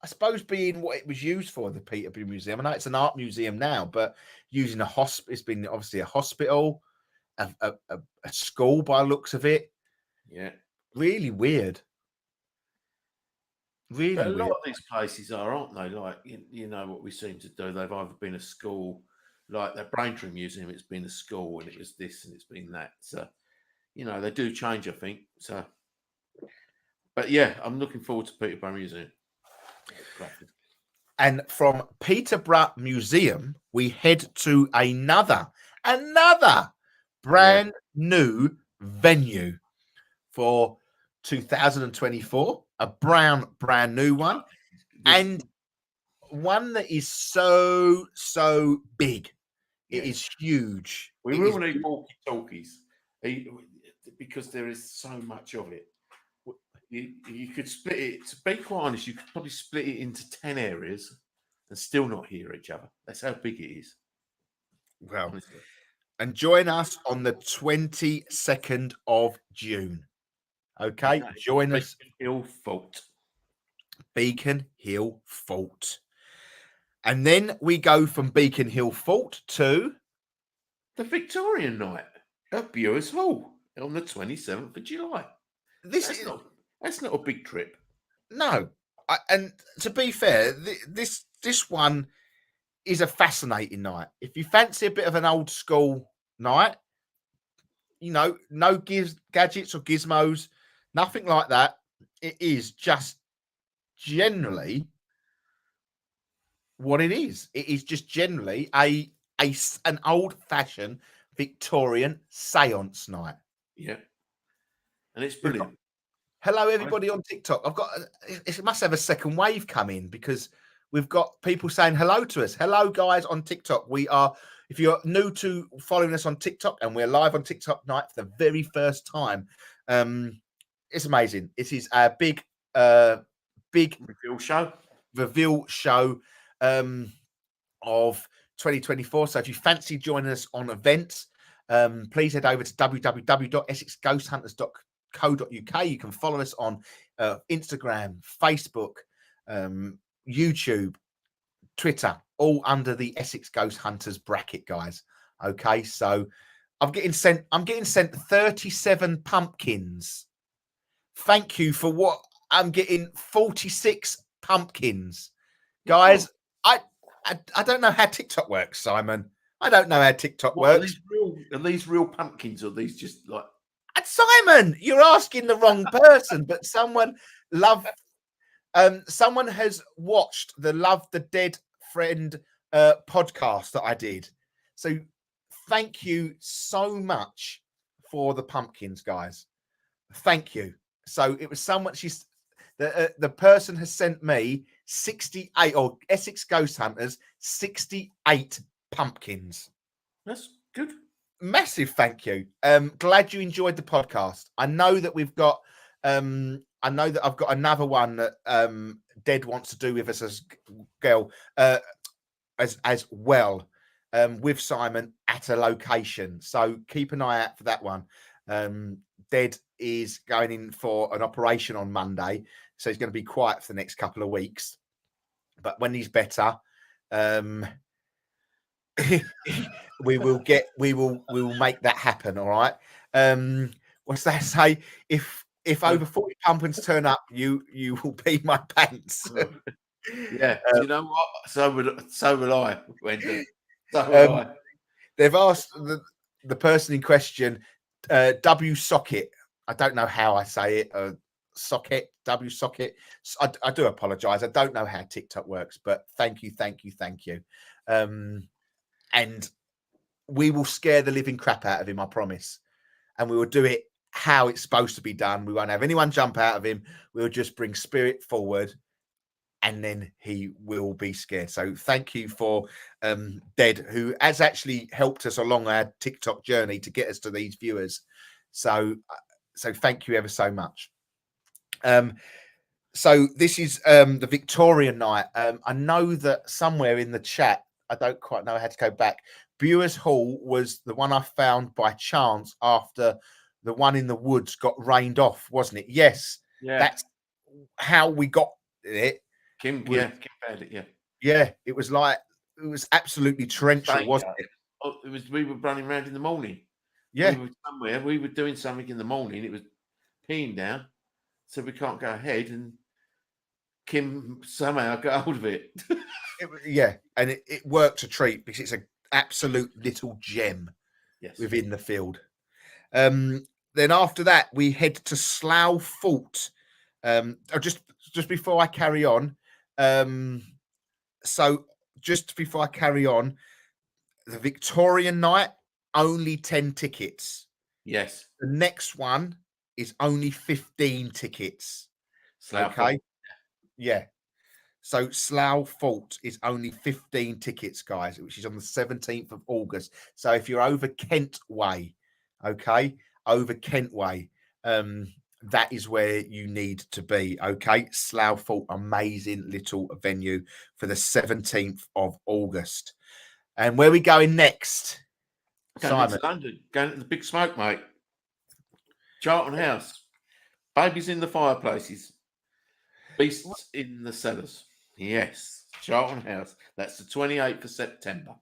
suppose being what it was used for, the Peterborough Museum. I know it's an art museum now, but using a hospital, it's been obviously a hospital, a school by the looks of it. Yeah, really weird. Really, but a lot of these places are, aren't they? Like you know what we seem to do. They've either been a school, like that Braintree Museum. It's been a school, and it was this, and it's been that. So, you know, they do change. I think so. But yeah, I'm looking forward to Peterborough Museum. And from Peterborough Museum, we head to another brand new venue for 2024. A brand new one, and one that is so big. It is huge. We will need walkie-talkies because there is so much of it. You could split it. To be quite honest, you could probably split it into 10 areas and still not hear each other. That's how big it is. Well, honestly. And join us on the 22nd of June. Okay, join us. Beacon Hill Fort. And then we go from Beacon Hill Fort to the Victorian Night at Bewers Hall on the 27th of July. That's not a big trip. No. And to be fair, this one is a fascinating night. If you fancy a bit of an old school night, you know, no gadgets or gizmos, nothing like that. It is just generally what it is. It is just generally an old-fashioned Victorian seance night. Yeah. And it's We've got- brilliant. Hello, everybody on TikTok. It must have a second wave come in because we've got people saying hello to us. Hello, guys on TikTok. If you're new to following us on TikTok, and we're live on TikTok night for the very first time, it's amazing. This is a big Reveal show. reveal show of 2024. So if you fancy joining us on events, please head over to www.essexghosthunters.co.uk. You can follow us on Instagram, Facebook, YouTube, Twitter, all under the Essex Ghost Hunters bracket, guys. Okay, so I'm getting sent 37 pumpkins. Thank you for what I'm getting. 46 pumpkins, guys. I don't know how TikTok works, Simon. I don't know how TikTok works. Are these real pumpkins, or are these just like? And Simon, you're asking the wrong person. But someone has watched the Love the Dead Friend podcast that I did. So thank you so much for the pumpkins, guys. Thank you. So it was someone. The person has sent me 68, or Essex Ghost Hunters 68 pumpkins. That's good. Massive thank you. Glad you enjoyed the podcast. I know that we've got I know that I've got another one that Dead wants to do with us as well with Simon at a location. So keep an eye out for that one. Dead is going in for an operation on Monday, so he's going to be quiet for the next couple of weeks. But when he's better, we will make that happen. All right. What's that say? If over 40 pumpkins turn up, you will pee my pants. Yeah. You know what? So will I, Wendy. So will I. They've asked the person in question, W socket. I don't know how I say it. Socket, W socket. I do apologize. I don't know how TikTok works, but thank you. And we will scare the living crap out of him, I promise. And we will do it how it's supposed to be done. We won't have anyone jump out of him. We'll just bring spirit forward, and then he will be scared. So thank you for Dead, who has actually helped us along our TikTok journey to get us to these viewers. So thank you ever so much. So this is the Victorian night. I know that somewhere in the chat, I don't quite know how to go back. Bewers Hall was the one I found by chance after the one in the woods got rained off, wasn't it? Yes. Yeah. That's how we got it. Kim found it, yeah. Yeah, it was absolutely torrential, wasn't it? Oh, we were running around in the morning. Yeah. We were doing something in the morning. It was peeing down, so we can't go ahead. And Kim somehow got hold of it. And it worked a treat because it's an absolute little gem within the field. Then after that, we head to Slough Fort. Just before I carry on, the Victorian night, only 10 tickets. Yes. The next one is only 15 tickets. Slough Fort. Yeah. So Slough Fort is only 15 tickets, guys, which is on the 17th of August. So if you're over Kent Way, that is where you need to be. Okay. Slough Fort, amazing little venue for the 17th of August. And where are we going next? Going to London, going to the Big Smoke, mate. Charlton House. Babies in the fireplaces. Beasts in the cellars. Yes. Charlton House. That's the 28th of September.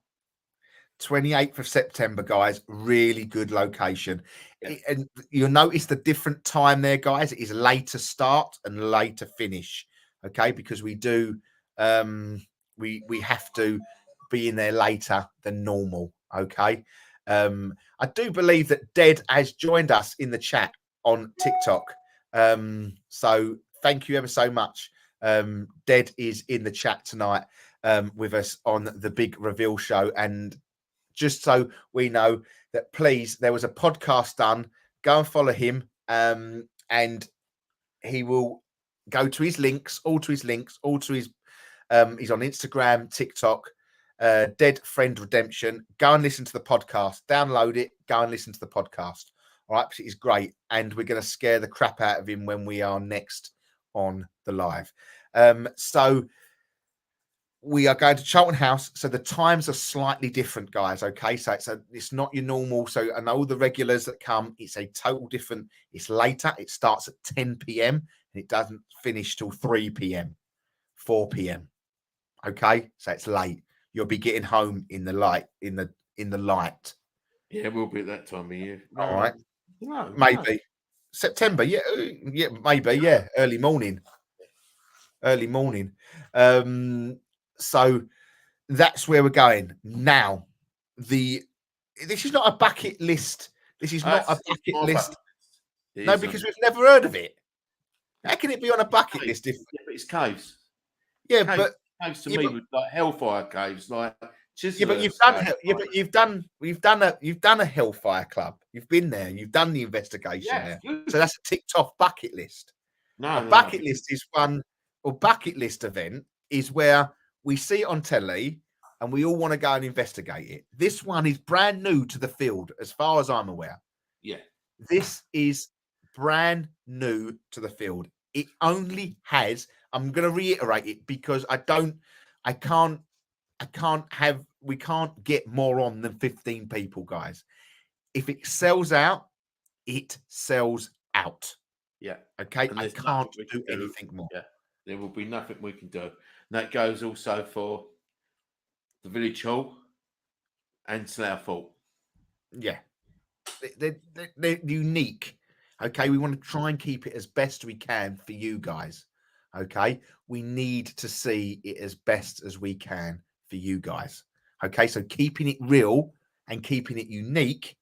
28th of September, guys. Really good location. And you'll notice the different time there, guys. It is later start and later finish. Okay. Because we do, we have to be in there later than normal. Okay. I do believe that Dead has joined us in the chat on TikTok. So thank you ever so much Dead is in the chat tonight with us on the big reveal show. And just so we know that, please, there was a podcast done. Go and follow him, and he will go to his links, all to his links, all to his. He's on Instagram, TikTok, Dead Friend Redemption. Go and listen to the podcast. Download it. Go and listen to the podcast. All right, because it is great, and we're going to scare the crap out of him when we are next on the live. So we are going to Charlton House. So the times are slightly different, guys. Okay, so it's not your normal. So I know the regulars that come. It's a total different. It's later. It starts at 10 p.m. and it doesn't finish till 3 p.m., 4 p.m. Okay, so it's late. You'll be getting home in the light. In the light. Yeah, we'll be at that time of year. No, All right, no, maybe September. Yeah, maybe. Yeah, early morning. So that's where we're going now. This is not a bucket list. This is not a bucket list. No, because we've never heard of it. How can it be on a bucket list? If but it's caves. yeah, Caves, but caves to me would like Hellfire caves, like yeah, but you've done a Hellfire Club. You've been there. You've done the investigation there. So that's a ticked off bucket list. A bucket list is one, or bucket list event is where we see it on telly and we all want to go and investigate it. This one is brand new to the field, as far as I'm aware. Yeah. This is brand new to the field. It only has, I'm going to reiterate it because we can't get more on than 15 people, guys. If it sells out, it sells out. Yeah. Okay. I can't do anything more. Yeah. There will be nothing we can do. And that goes also for the Village Hall and Slough Fort. Yeah. They're unique. Okay. We want to try and keep it as best we can for you guys. Okay. We need to see it as best as we can for you guys. Okay. So keeping it real and keeping it unique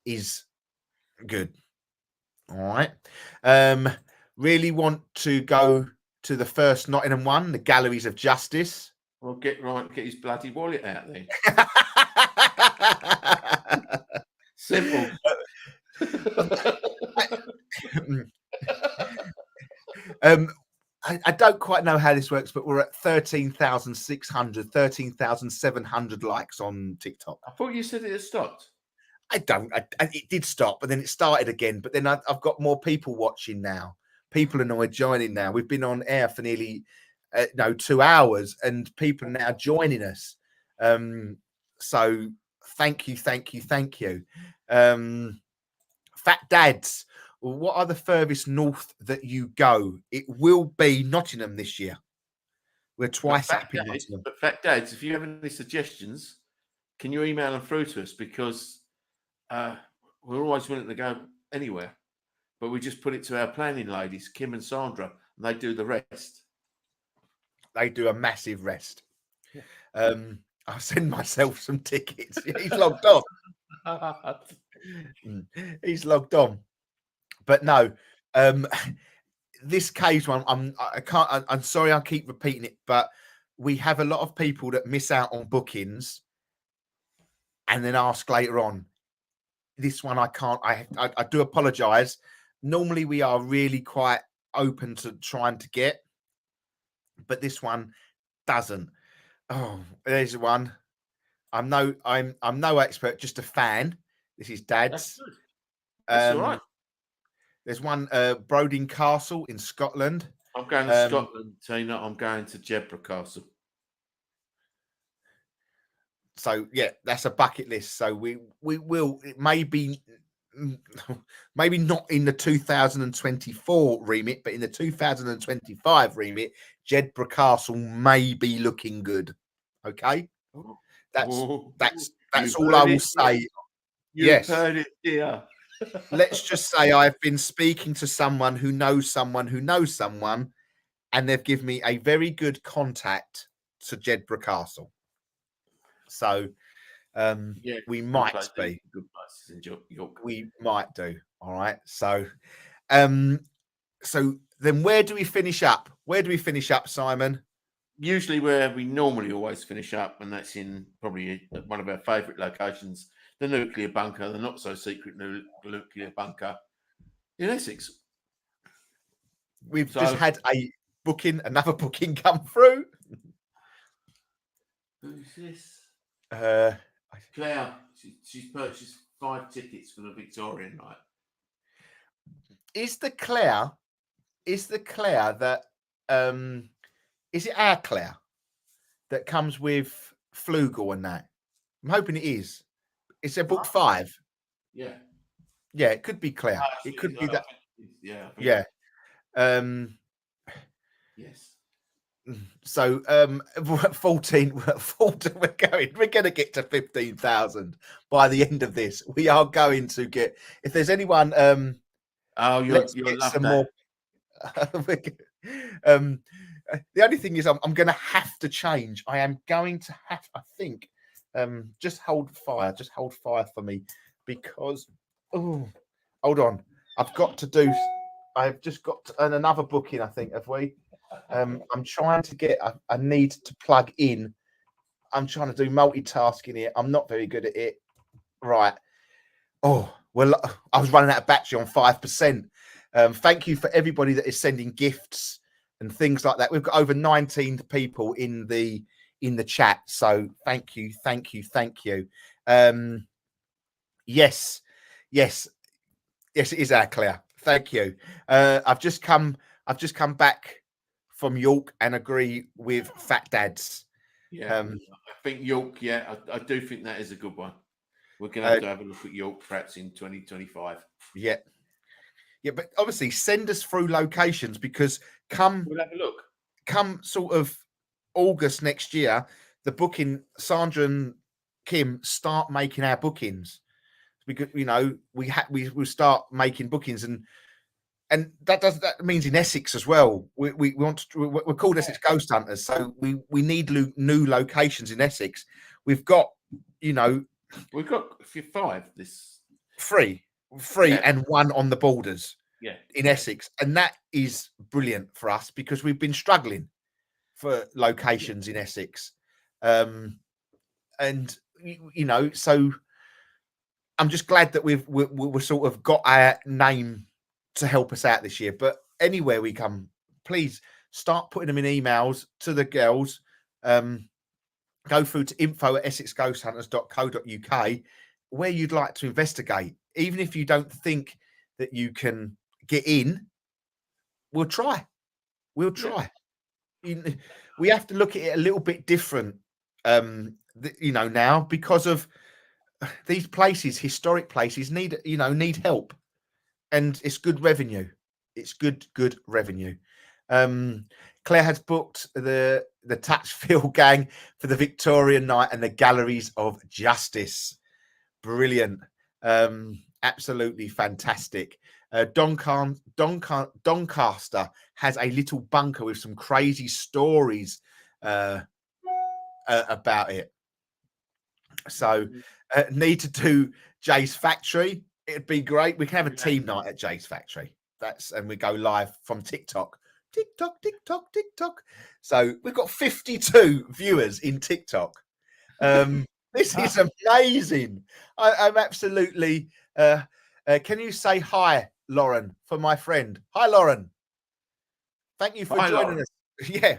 is good. All right. Really want to go to the first Nottingham one, the Galleries of Justice. Well, get his bloody wallet out there. Simple. I don't quite know how this works, but we're at 13,600, 13,700 likes on TikTok. I thought you said it had stopped. I don't. It did stop, but then it started again. But then I've got more people watching now. People are now joining now. We've been on air for nearly 2 hours, and people are now joining us. So thank you. Fat Dads, what are the furthest north that you go? It will be Nottingham this year. We're twice up in Nottingham. But Fat Dads, if you have any suggestions, can you email them through to us? Because we're always willing to go anywhere. But we just put it to our planning ladies, Kim and Sandra, and they do the rest. They do a massive rest. I'll send myself some tickets. He's logged on. He's logged on. But no, this cage one, I'm sorry I keep repeating it, but we have a lot of people that miss out on bookings and then ask later on. This one I can't. I do apologize. Normally we are really quite open to trying to get, but this one doesn't. Oh, there's one. I'm no expert, just a fan. This is Dad's. That's all right. There's one, Broding Castle in Scotland. I'm going to Scotland, Tina. I'm going to Jedburgh Castle. So yeah, that's a bucket list. So we will. It may be maybe not in the 2024 remit, but in the 2025 remit, Jedburgh Castle may be looking good. Okay, that's all I will say. You've heard it here. Let's just say I've been speaking to someone who knows someone who knows someone, and they've given me a very good contact to Jedburgh Castle. So we might be. Good places in York. We might do. All right. So So then where do we finish up? Where do we finish up, Simon? Usually where we normally always finish up, and that's in probably one of our favourite locations, the nuclear bunker, the not so secret nuclear bunker in Essex. We've So- just had another booking come through. Who's this? Uh, Claire. She's purchased 5 tickets for the Victorian night. is the Claire that is it our Claire that comes with Flugel and that? I'm hoping it is. It's a book 5. Yeah. Yeah, it could be Claire. It could be that. Yeah. Yeah. Yes. So 14 we're going to get to 15,000 by the end of this. We are going to get, if there's anyone You'll get love some that. more. The only thing is I'm going to have to change. I am going to have, I think, just hold fire for me, because hold on, I've just got another booking, I think. Have we? I'm trying to get, I need to plug in. I'm trying to do multitasking here. I'm not very good at it. Right. Oh, well, I was running out of battery on 5%. Thank you for everybody that is sending gifts and things like that. We've got over 19 people in the chat. So thank you. Yes, it is our Claire. Thank you. I've just come back from York and agree with Fat Dads. Yeah, I think York. Yeah, I do think that is a good one. We're going to have a look at York perhaps in 2025. Yeah, but obviously send us through locations, because We'll have a look. Come sort of August next year, the booking, Sandra and Kim start making our bookings, because we start making bookings, and that means in Essex as well. We want to, we're called Essex Ghost Hunters, so we need new locations in Essex. We've got we've got 5 this three, Yeah. and 1 on the borders. Yeah, in Essex, and that is brilliant for us, because we've been struggling for locations in Essex, and so I'm just glad that we've sort of got our name to help us out this year. But anywhere we come, please start putting them in emails to the girls. Go through to info@essexghosthunters.co.uk where you'd like to investigate. Even if you don't think that you can get in, we'll try. We have to look at it a little bit different, now, because of these places, historic places, need help, and it's good revenue. It's good revenue. Claire has booked the Tatchfield Gang for the Victorian night and the Galleries of Justice. Brilliant. Absolutely fantastic. Doncaster has a little bunker with some crazy stories about it. So need to do Jay's Factory. It'd be great. We can have a team night at Jay's Factory. And we go live from TikTok. So we've got 52 viewers in TikTok. This is amazing. I'm absolutely. Can you say hi, Lauren, for my friend? Hi, Lauren. Thank you for joining Lauren. us. Yeah.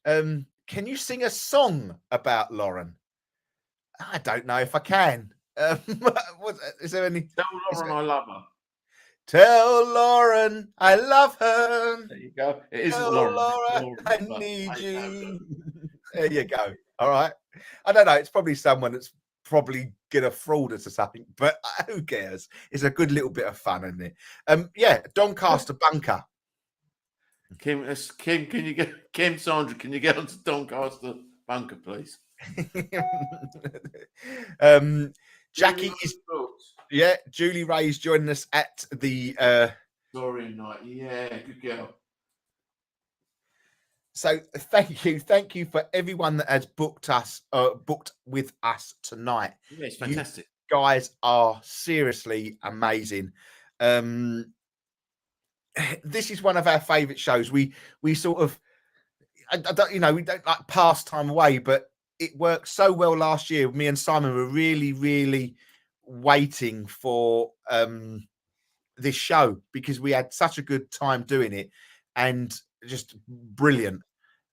Can you sing a song about Lauren? I don't know if I can. Is there any? Tell Lauren I love her. Tell Lauren I love her. There you go. It isn't Tell Lauren. Laura I but need there you. There you go. All right. I don't know. It's probably someone that's probably gonna fraud us or something, but who cares? It's a good little bit of fun, isn't it? Yeah, Doncaster bunker. Kim, can you get Sandra? Can you get onto Doncaster bunker, please? Jackie is Julie Ray is joining us at the Victorian night. Yeah, good girl. So thank you for everyone that has booked with us tonight. Yeah, it's fantastic. You guys are seriously amazing. this is one of our favourite shows. We sort of, I don't, we don't like pass time away, but it worked so well last year. Me and Simon were really, really waiting for this show because we had such a good time doing it and just brilliant.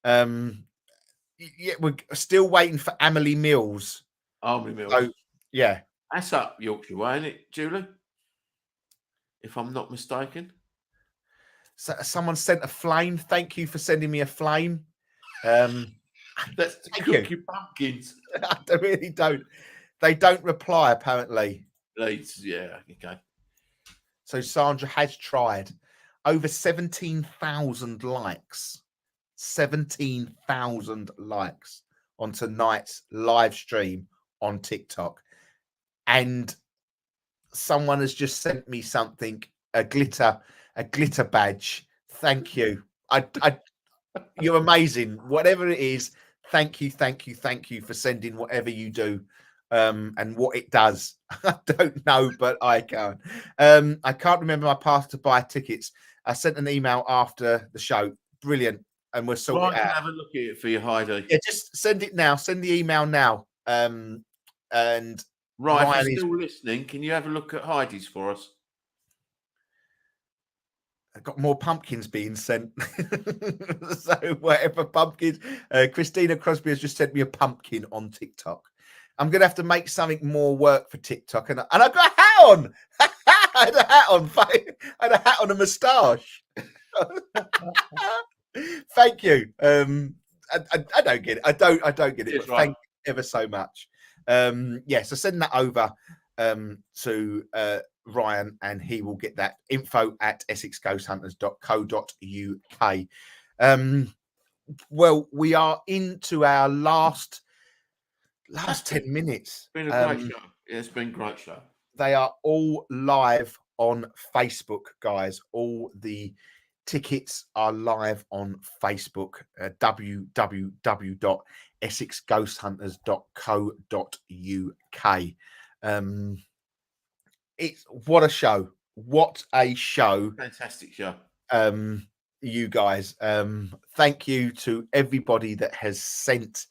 Yeah, we're still waiting for Emily Mills. Army Mills. So, yeah. That's up Yorkshire way, isn't it, Julie? If I'm not mistaken. So, someone sent a flame. Thank you for sending me a flame. That's to Thank cook you. your pumpkins. I really don't. They don't reply, apparently. Leeds, yeah, okay. So Sandra has tried. Over 17,000 likes. 17,000 likes on tonight's live stream on TikTok. And someone has just sent me something, a glitter badge. Thank you. You're amazing. Whatever it is, thank you for sending whatever you do. And what it does, I don't know, but I can. I can't remember my path to buy tickets. I sent an email after the show. Brilliant, and we'll sort Right, it out. have a look at it for you, Heidi. Yeah, just send it now. Send the email now. And right, Ryan if you're still listening, can you have a look at Heidi's for us? I've got more pumpkins being sent. So whatever pumpkins. Christina Crosby has just sent me a pumpkin on TikTok. I'm going to have to make something more work for TikTok. And I got a hat on. I had a hat on. I had a hat on, a moustache. Thank you. I don't get it. I don't get it. Cheers, But thank you ever so much. Yeah, so send that over to Ryan, and he will get that info at essexghosthunters.co.uk. Well, we are into our last 10 minutes. It's been a great show. It's been a great show. They are all live on Facebook, guys. All the tickets are live on Facebook. www.essexghosthunters.co.uk. It's what a show. What a show. Fantastic show. You guys. Thank you to everybody that has sent.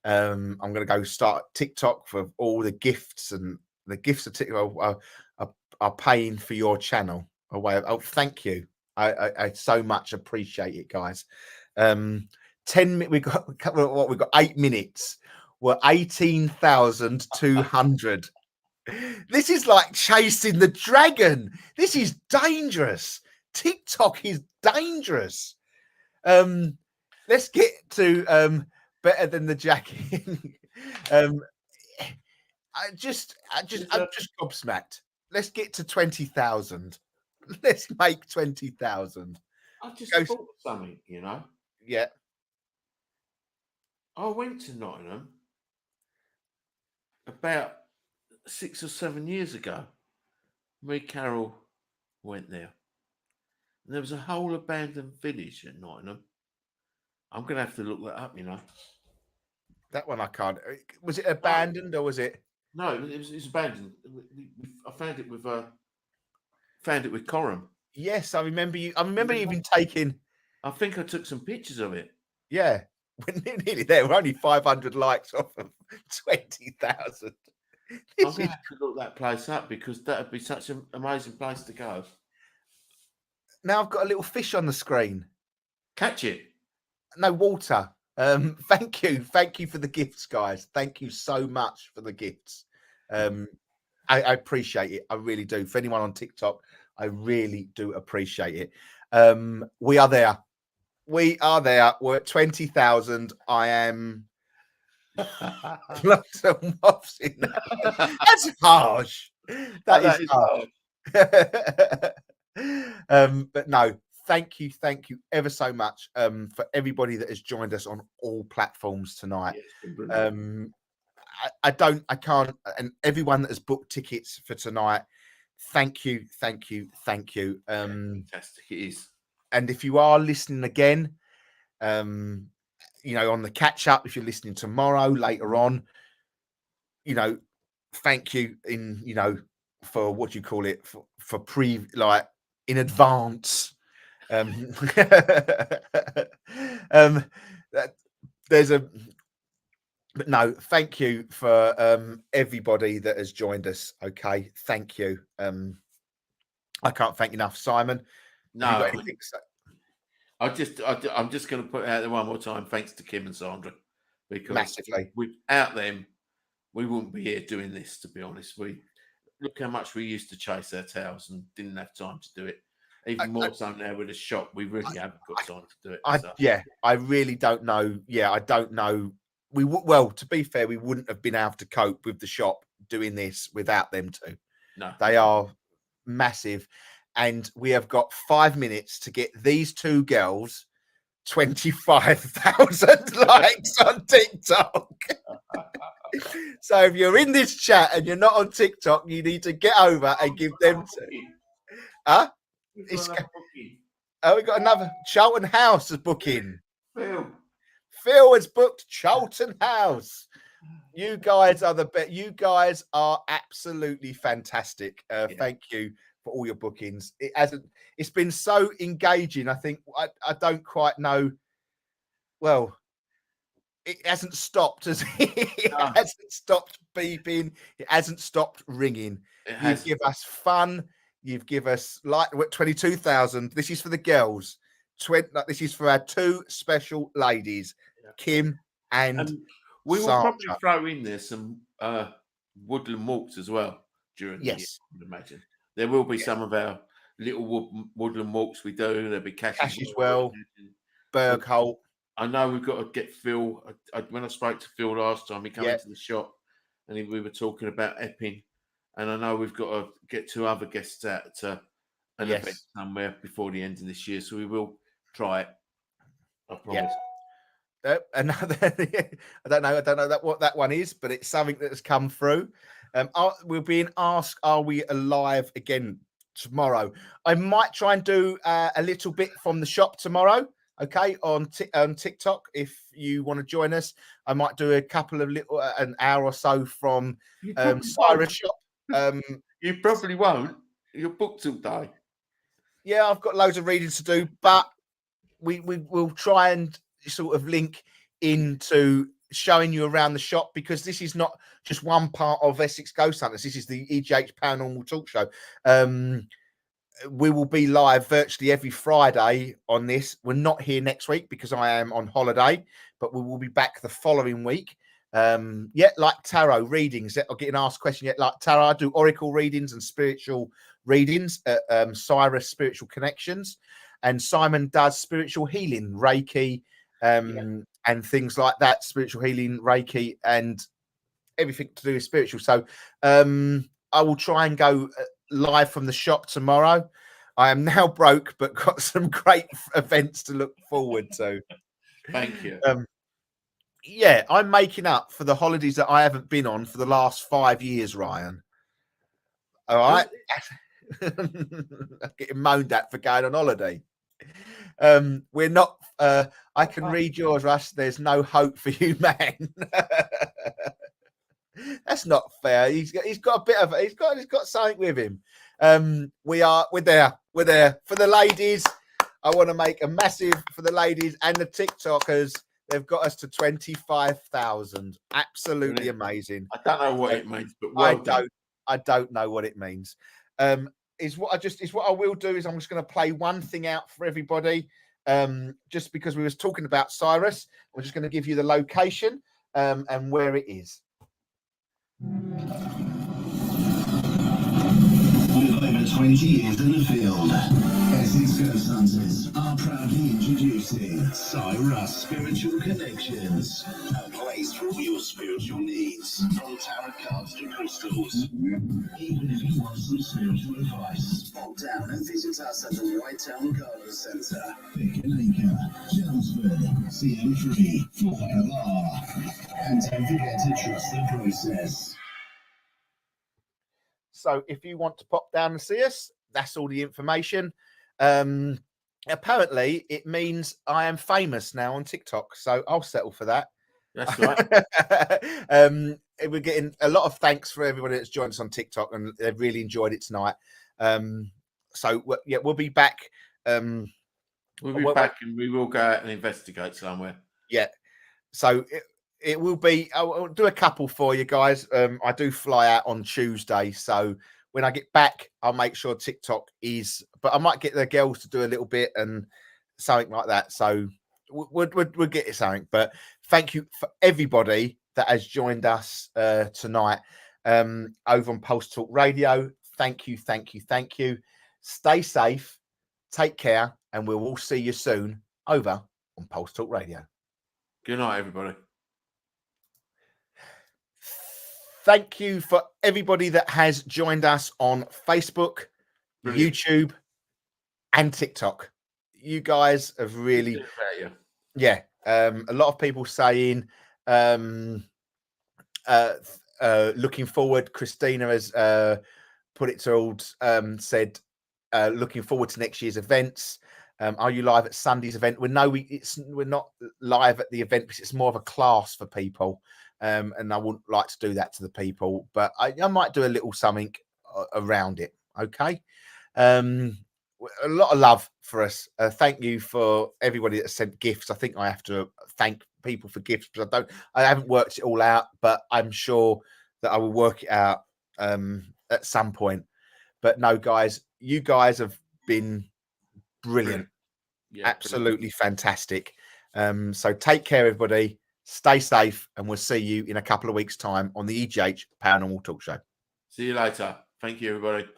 I'm going to go start TikTok for all the gifts, and the gifts of TikTok are paying for your channel. Oh, thank you. I so much appreciate it, guys. 10 minutes. We got 8 minutes. We're 18,200. This is like chasing the dragon. This is dangerous. TikTok is dangerous. Let's get to better than the jacking. I'm just gobsmacked. Let's get to 20,000. Let's make 20,000. I just thought something, Yeah. I went to Nottingham about 6 or 7 years ago. Me, Carol went there. And there was a whole abandoned village at Nottingham. I'm going to have to look that up, That one I can't. Was it abandoned or was it? No, it was abandoned. I found it with Coram. Yes, I remember you. I remember even taking. I think I took some pictures of it. Yeah, we're nearly there. We're only 500 likes off of 20,000. I'm going to have to look that place up because that would be such an amazing place to go. Now I've got a little fish on the screen. Catch it. No water. Thank you for the gifts, guys. Thank you so much for the gifts. I appreciate it. I really do. For anyone on TikTok, I really do appreciate it. We are there. We're at 20,000. I am. Lots of moths in there. That's harsh. That is harsh. But no, thank you ever so much for everybody that has joined us on all platforms tonight. I can't, and everyone that has booked tickets for tonight, thank you. Fantastic it is. And if you are listening again, on the catch up, if you're listening tomorrow, later on, thank you for what you call it, for in advance Um, there's a but no, thank you for everybody that has joined us. Okay, thank you. I can't thank enough, Simon. Have you got No, anything to say? I'm just going to put it out there one more time. Thanks to Kim and Sandra, because Massively. without them, we wouldn't be here doing this. To be honest, we look how much we used to chase our tails and didn't have time to do it. Even more so now with the shop, we really haven't got time to do it. So. Yeah, I really don't know. Yeah, I don't know. Well, to be fair, we wouldn't have been able to cope with the shop doing this without them two. No, They are massive. And we have got 5 minutes to get these two girls 25,000 likes on TikTok. So if you're in this chat and you're not on TikTok, you need to get over and give them to. Huh? Oh, we got another Charlton House is booking. Phil has booked Charlton House. You guys are the best. You guys are absolutely fantastic. Thank you for all your bookings. It's been so engaging. I think I don't quite know. Well, it hasn't stopped, has it? It hasn't stopped beeping. It hasn't stopped ringing. You give us fun. You've given us 22,000. This is for the girls. This is for our two special ladies, Kim and we will Sandra. probably throw in there some woodland walks as well during the year, I would imagine. There will be some of our little woodland walks we do. There'll be Cash as well, Bergholt. I know we've got to get Phil. When I spoke to Phil last time, he came into the shop and we were talking about Epping. And I know we've got to get two other guests out to an event somewhere before the end of this year. So we will try it. I promise. Another, I don't know what that one is, but it's something that has come through. We're being asked, are we alive again tomorrow? I might try and do a little bit from the shop tomorrow. Okay, on TikTok, if you want to join us, I might do a couple of an hour or so from Cyrus shop. You probably won't. You're booked all day. Yeah, I've got loads of readings to do, but we will try and sort of link into showing you around the shop, because this is not just one part of Essex Ghost Hunters. This is the EGH Paranormal Talk Show. We will be live virtually every Friday on this. We're not here next week because I am on holiday, but we will be back the following week. Like tarot readings. I'm getting asked a question yet. Like tarot, I do oracle readings and spiritual readings at Cyrus Spiritual Connections, and Simon does spiritual healing, Reiki, and things like that. Spiritual healing, Reiki, and everything to do with spiritual. So I will try and go live from the shop tomorrow. I am now broke, but got some great events to look forward to. Thank you. I'm making up for the holidays that I haven't been on for the last 5 years, Ryan. All right. I'm getting moaned at for going on holiday. We're not. I can read yours, Russ. There's no hope for you, man. That's not fair. He's got a bit of. He's got something with him. We're there for the ladies. I want to make a massive for the ladies and the TikTokers. They've got us to 25,000. Absolutely amazing. I don't know what it means, but well I don't know what it means. What I will do is I'm just going to play one thing out for everybody. Just because we was talking about Cyrus, we're just going to give you the location and where it is. With over 20 years in the field, Essex Ghost Hunters are proudly introducing Cyrus Spiritual Connections, a place for all your spiritual needs, from tarot cards to crystals. Even if you want some spiritual advice, pop down and visit us at the White Town Garden Centre, Pickenacre, Chelmsford, CM3, 4LR. And don't forget to trust the process. So if you want to pop down and see us, that's all the information. Apparently, it means I am famous now on TikTok, so I'll settle for that. That's right. We're getting a lot of thanks for everybody that's joined us on TikTok, and they've really enjoyed it tonight. We'll be back We'll be Well, back and we will go out and investigate somewhere. So it will be. I'll do a couple for you guys. I do fly out on Tuesday, so when I get back, I'll make sure TikTok is. But I might get the girls to do a little bit and something like that. So we'll get it something. But thank you for everybody that has joined us tonight over on Pulse Talk Radio. Thank you. Stay safe, take care, and we'll all see you soon over on Pulse Talk Radio. Good night, everybody. Thank you for everybody that has joined us on Facebook, Brilliant. YouTube, and TikTok. You guys have really, You. yeah. A lot of people saying, looking forward. Christina has put it to all, said, looking forward to next year's events. Are you live at Sunday's event? We're not live at the event because it's more of a class for people. And I wouldn't like to do that to the people, but I might do a little something around it. Okay. A lot of love for us. Thank you for everybody that sent gifts. I think I have to thank people for gifts because I haven't worked it all out, but I'm sure that I will work it out at some point. But no, guys, you guys have been brilliant. Yeah, Absolutely fantastic. So take care, everybody. Stay safe, and we'll see you in a couple of weeks' time on the EGH Paranormal Talk Show. See you later. Thank you, everybody.